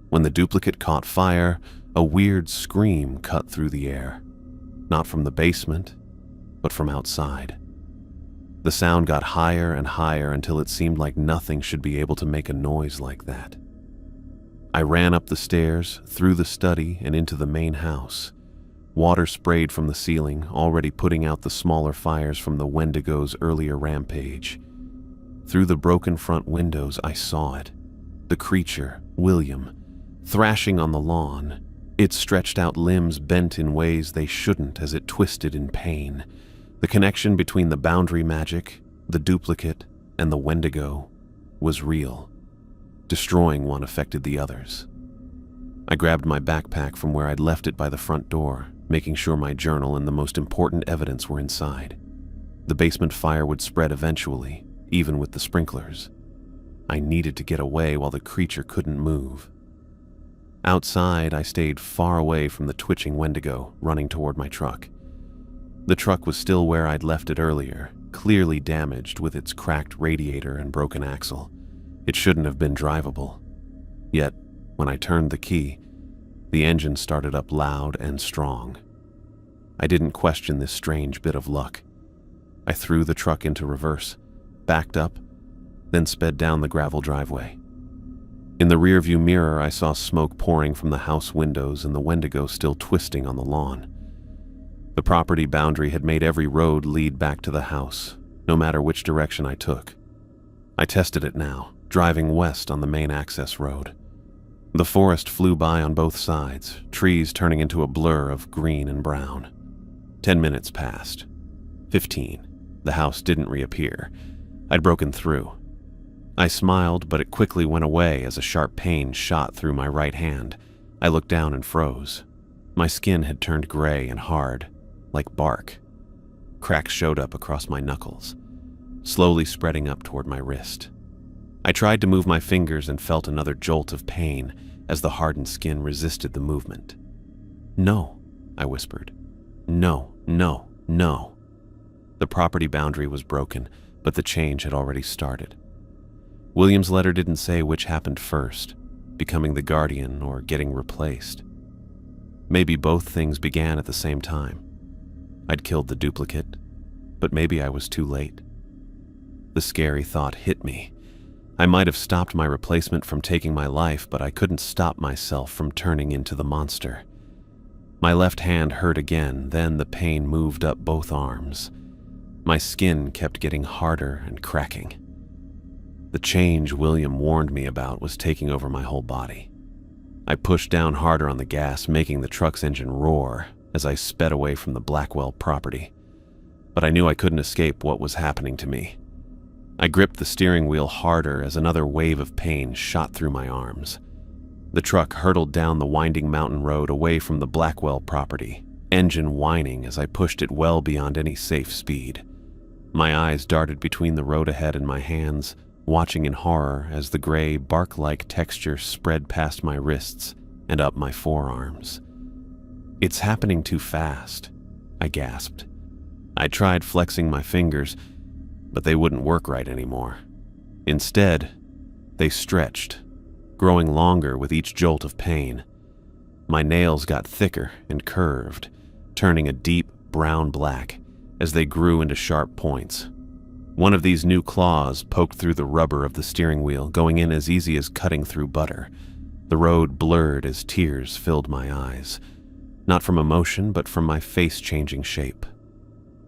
When the duplicate caught fire, a weird scream cut through the air. Not from the basement, but from outside. The sound got higher and higher until it seemed like nothing should be able to make a noise like that. I ran up the stairs, through the study, and into the main house. Water sprayed from the ceiling, already putting out the smaller fires from the Wendigo's earlier rampage. Through the broken front windows, I saw it. The creature, William, thrashing on the lawn. Its stretched out limbs bent in ways they shouldn't as it twisted in pain. The connection between the boundary magic, the duplicate, and the Wendigo was real. Destroying one affected the others. I grabbed my backpack from where I'd left it by the front door, making sure my journal and the most important evidence were inside. The basement fire would spread eventually, even with the sprinklers. I needed to get away while the creature couldn't move. Outside, I stayed far away from the twitching Wendigo, running toward my truck. The truck was still where I'd left it earlier, clearly damaged with its cracked radiator and broken axle. It shouldn't have been drivable. Yet, when I turned the key, the engine started up loud and strong. I didn't question this strange bit of luck. I threw the truck into reverse, backed up, then sped down the gravel driveway. In the rearview mirror, I saw smoke pouring from the house windows and the Wendigo still twisting on the lawn. The property boundary had made every road lead back to the house, no matter which direction I took. I tested it now, driving west on the main access road. The forest flew by on both sides, trees turning into a blur of green and brown. 10 minutes passed. 15. The house didn't reappear. I'd broken through. I smiled, but it quickly went away as a sharp pain shot through my right hand. I looked down and froze. My skin had turned gray and hard, like bark. Cracks showed up across my knuckles, slowly spreading up toward my wrist. I tried to move my fingers and felt another jolt of pain as the hardened skin resisted the movement. "No," I whispered. "No, no, no." The property boundary was broken, but the change had already started. William's letter didn't say which happened first, becoming the guardian or getting replaced. Maybe both things began at the same time. I'd killed the duplicate, but maybe I was too late. The scary thought hit me. I might have stopped my replacement from taking my life, but I couldn't stop myself from turning into the monster. My left hand hurt again, then the pain moved up both arms. My skin kept getting harder and cracking. The change William warned me about was taking over my whole body. I pushed down harder on the gas, making the truck's engine roar as I sped away from the Blackwell property. But I knew I couldn't escape what was happening to me. I gripped the steering wheel harder as another wave of pain shot through my arms. The truck hurtled down the winding mountain road away from the Blackwell property, engine whining as I pushed it well beyond any safe speed. My eyes darted between the road ahead and my hands, watching in horror as the gray, bark-like texture spread past my wrists and up my forearms. "It's happening too fast," I gasped. I tried flexing my fingers, but they wouldn't work right anymore. Instead, they stretched, growing longer with each jolt of pain. My nails got thicker and curved, turning a deep brown black as they grew into sharp points. One of these new claws poked through the rubber of the steering wheel, going in as easy as cutting through butter. The road blurred as tears filled my eyes, not from emotion, but from my face changing shape.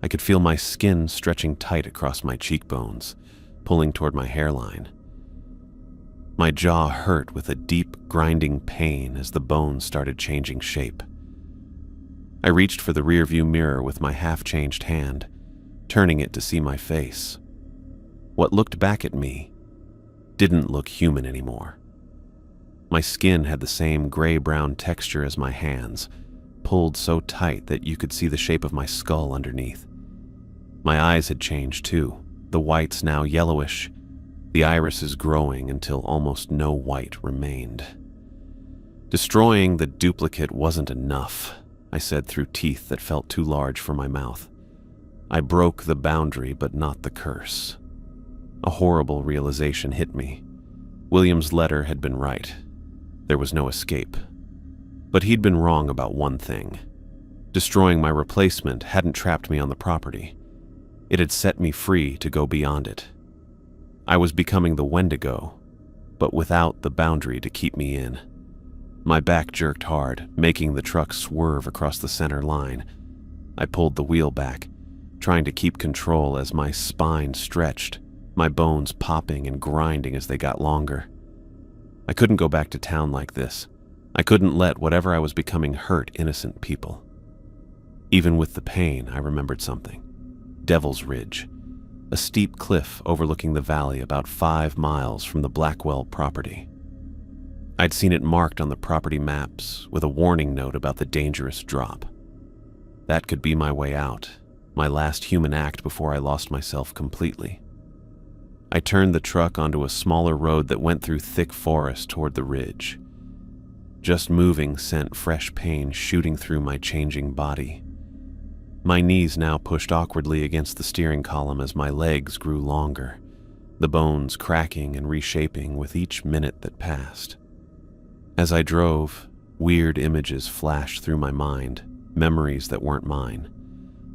I could feel my skin stretching tight across my cheekbones, pulling toward my hairline. My jaw hurt with a deep, grinding pain as the bones started changing shape. I reached for the rearview mirror with my half-changed hand, turning it to see my face. What looked back at me didn't look human anymore. My skin had the same gray-brown texture as my hands, pulled so tight that you could see the shape of my skull underneath. My eyes had changed too, the whites now yellowish, the irises growing until almost no white remained. Destroying the duplicate wasn't enough, I said through teeth that felt too large for my mouth. I broke the boundary, but not the curse. A horrible realization hit me. William's letter had been right. There was no escape. But he'd been wrong about one thing. Destroying my replacement hadn't trapped me on the property. It had set me free to go beyond it. I was becoming the Wendigo, but without the boundary to keep me in. My back jerked hard, making the truck swerve across the center line. I pulled the wheel back, trying to keep control as my spine stretched, my bones popping and grinding as they got longer. I couldn't go back to town like this. I couldn't let whatever I was becoming hurt innocent people. Even with the pain, I remembered something. Devil's Ridge, a steep cliff overlooking the valley about 5 miles from the Blackwell property. I'd seen it marked on the property maps with a warning note about the dangerous drop. That could be my way out, my last human act before I lost myself completely. I turned the truck onto a smaller road that went through thick forest toward the ridge. Just moving sent fresh pain shooting through my changing body. My knees now pushed awkwardly against the steering column as my legs grew longer. the bones cracking and reshaping with each minute that passed. As I drove, weird images flashed through my mind, memories that weren't mine.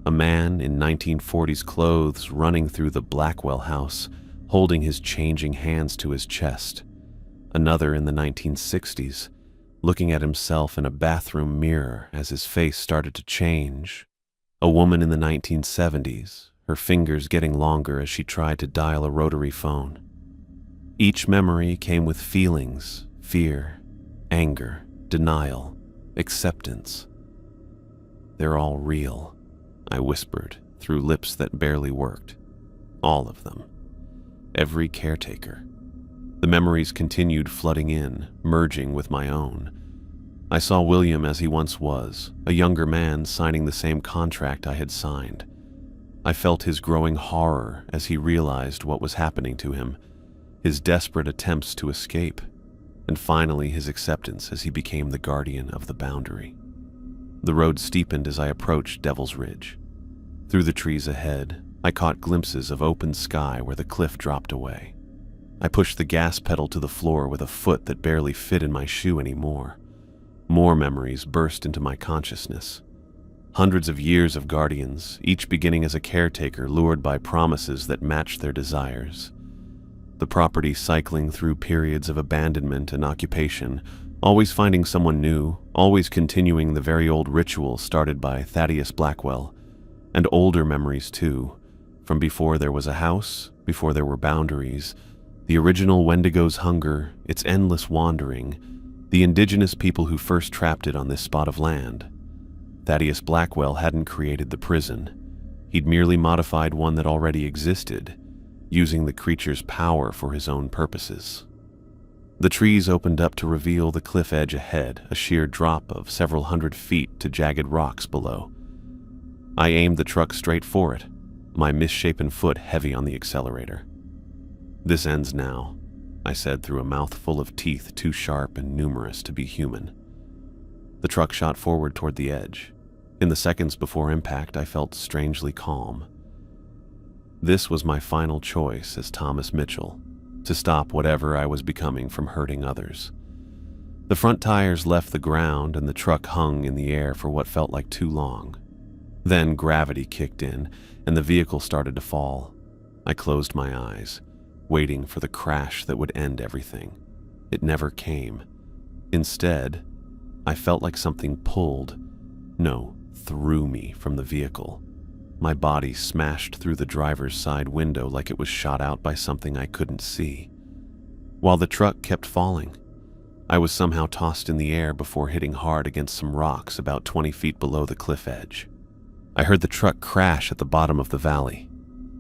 A man in 1940s clothes running through the Blackwell house, holding his changing hands to his chest. Another in the 1960s, looking at himself in a bathroom mirror as his face started to change. A woman in the 1970s, her fingers getting longer as she tried to dial a rotary phone. Each memory came with feelings, fear, anger, denial, acceptance. They're all real, I whispered through lips that barely worked. All of them. Every caretaker. The memories continued flooding in, merging with my own. I saw William as he once was, a younger man signing the same contract I had signed. I felt his growing horror as he realized what was happening to him, his desperate attempts to escape, and finally his acceptance as he became the guardian of the boundary. The road steepened as I approached Devil's Ridge. Through the trees ahead, I caught glimpses of open sky where the cliff dropped away. I pushed the gas pedal to the floor with a foot that barely fit in my shoe anymore. More memories burst into my consciousness. Hundreds of years of guardians, each beginning as a caretaker lured by promises that matched their desires. The property cycling through periods of abandonment and occupation, always finding someone new, always continuing the very old ritual started by Thaddeus Blackwell, and older memories too, from before there was a house, before there were boundaries, the original Wendigo's hunger, its endless wandering, the indigenous people who first trapped it on this spot of land. Thaddeus Blackwell hadn't created the prison. He'd merely modified one that already existed, using the creature's power for his own purposes. The trees opened up to reveal the cliff edge ahead, a sheer drop of several hundred feet to jagged rocks below. I aimed the truck straight for it, my misshapen foot heavy on the accelerator. "This ends now," I said through a mouthful of teeth too sharp and numerous to be human. The truck shot forward toward the edge. In the seconds before impact, I felt strangely calm. This was my final choice as Thomas Mitchell, to stop whatever I was becoming from hurting others. The front tires left the ground and the truck hung in the air for what felt like too long. Then gravity kicked in and the vehicle started to fall. I closed my eyes, waiting for the crash that would end everything. It never came. Instead, I felt like something pulled, threw me from the vehicle. My body smashed through the driver's side window like it was shot out by something I couldn't see. While the truck kept falling, I was somehow tossed in the air before hitting hard against some rocks about 20 feet below the cliff edge. I heard the truck crash at the bottom of the valley.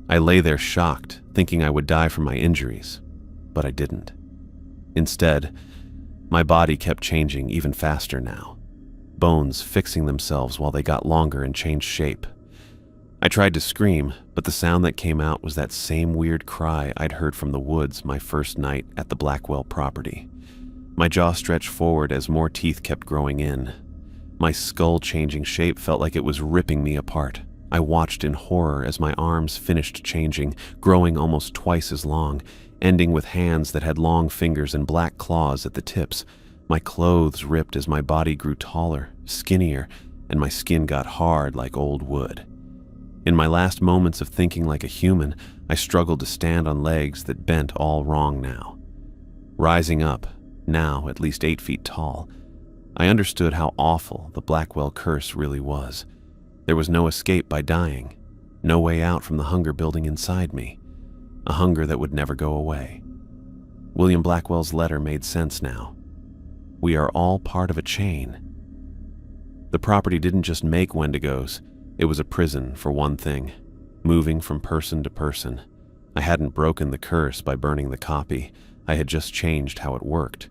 I lay there shocked, thinking I would die from my injuries, but I didn't. Instead, my body kept changing even faster now, bones fixing themselves while they got longer and changed shape. I tried to scream, but the sound that came out was that same weird cry I'd heard from the woods my first night at the Blackwell property. My jaw stretched forward as more teeth kept growing in. My skull changing shape felt like it was ripping me apart. I watched in horror as my arms finished changing, growing almost twice as long, ending with hands that had long fingers and black claws at the tips. My clothes ripped as my body grew taller, skinnier, and my skin got hard like old wood. In my last moments of thinking like a human, I struggled to stand on legs that bent all wrong now. Rising up, now at least 8 feet tall, I understood how awful the Blackwell curse really was. There was no escape by dying, no way out from the hunger building inside me, a hunger that would never go away. William Blackwell's letter made sense now. We are all part of a chain. The property didn't just make Wendigos, it was a prison for one thing, moving from person to person. I hadn't broken the curse by burning the copy, I had just changed how it worked.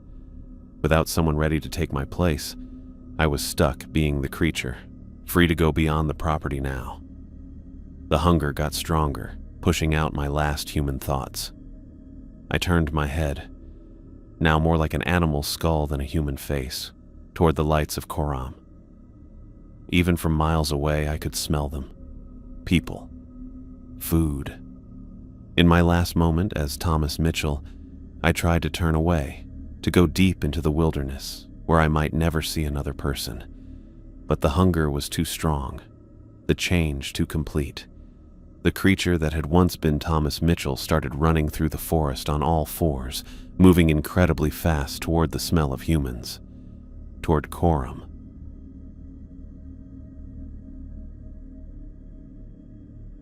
Without someone ready to take my place, I was stuck being the creature, free to go beyond the property now. The hunger got stronger, pushing out my last human thoughts. I turned my head, now more like an animal's skull than a human face, toward the lights of Coram. Even from miles away, I could smell them. People. Food. In my last moment as Thomas Mitchell, I tried to turn away, to go deep into the wilderness, where I might never see another person. But the hunger was too strong, the change too complete. The creature that had once been Thomas Mitchell started running through the forest on all fours, moving incredibly fast toward the smell of humans, toward Coram.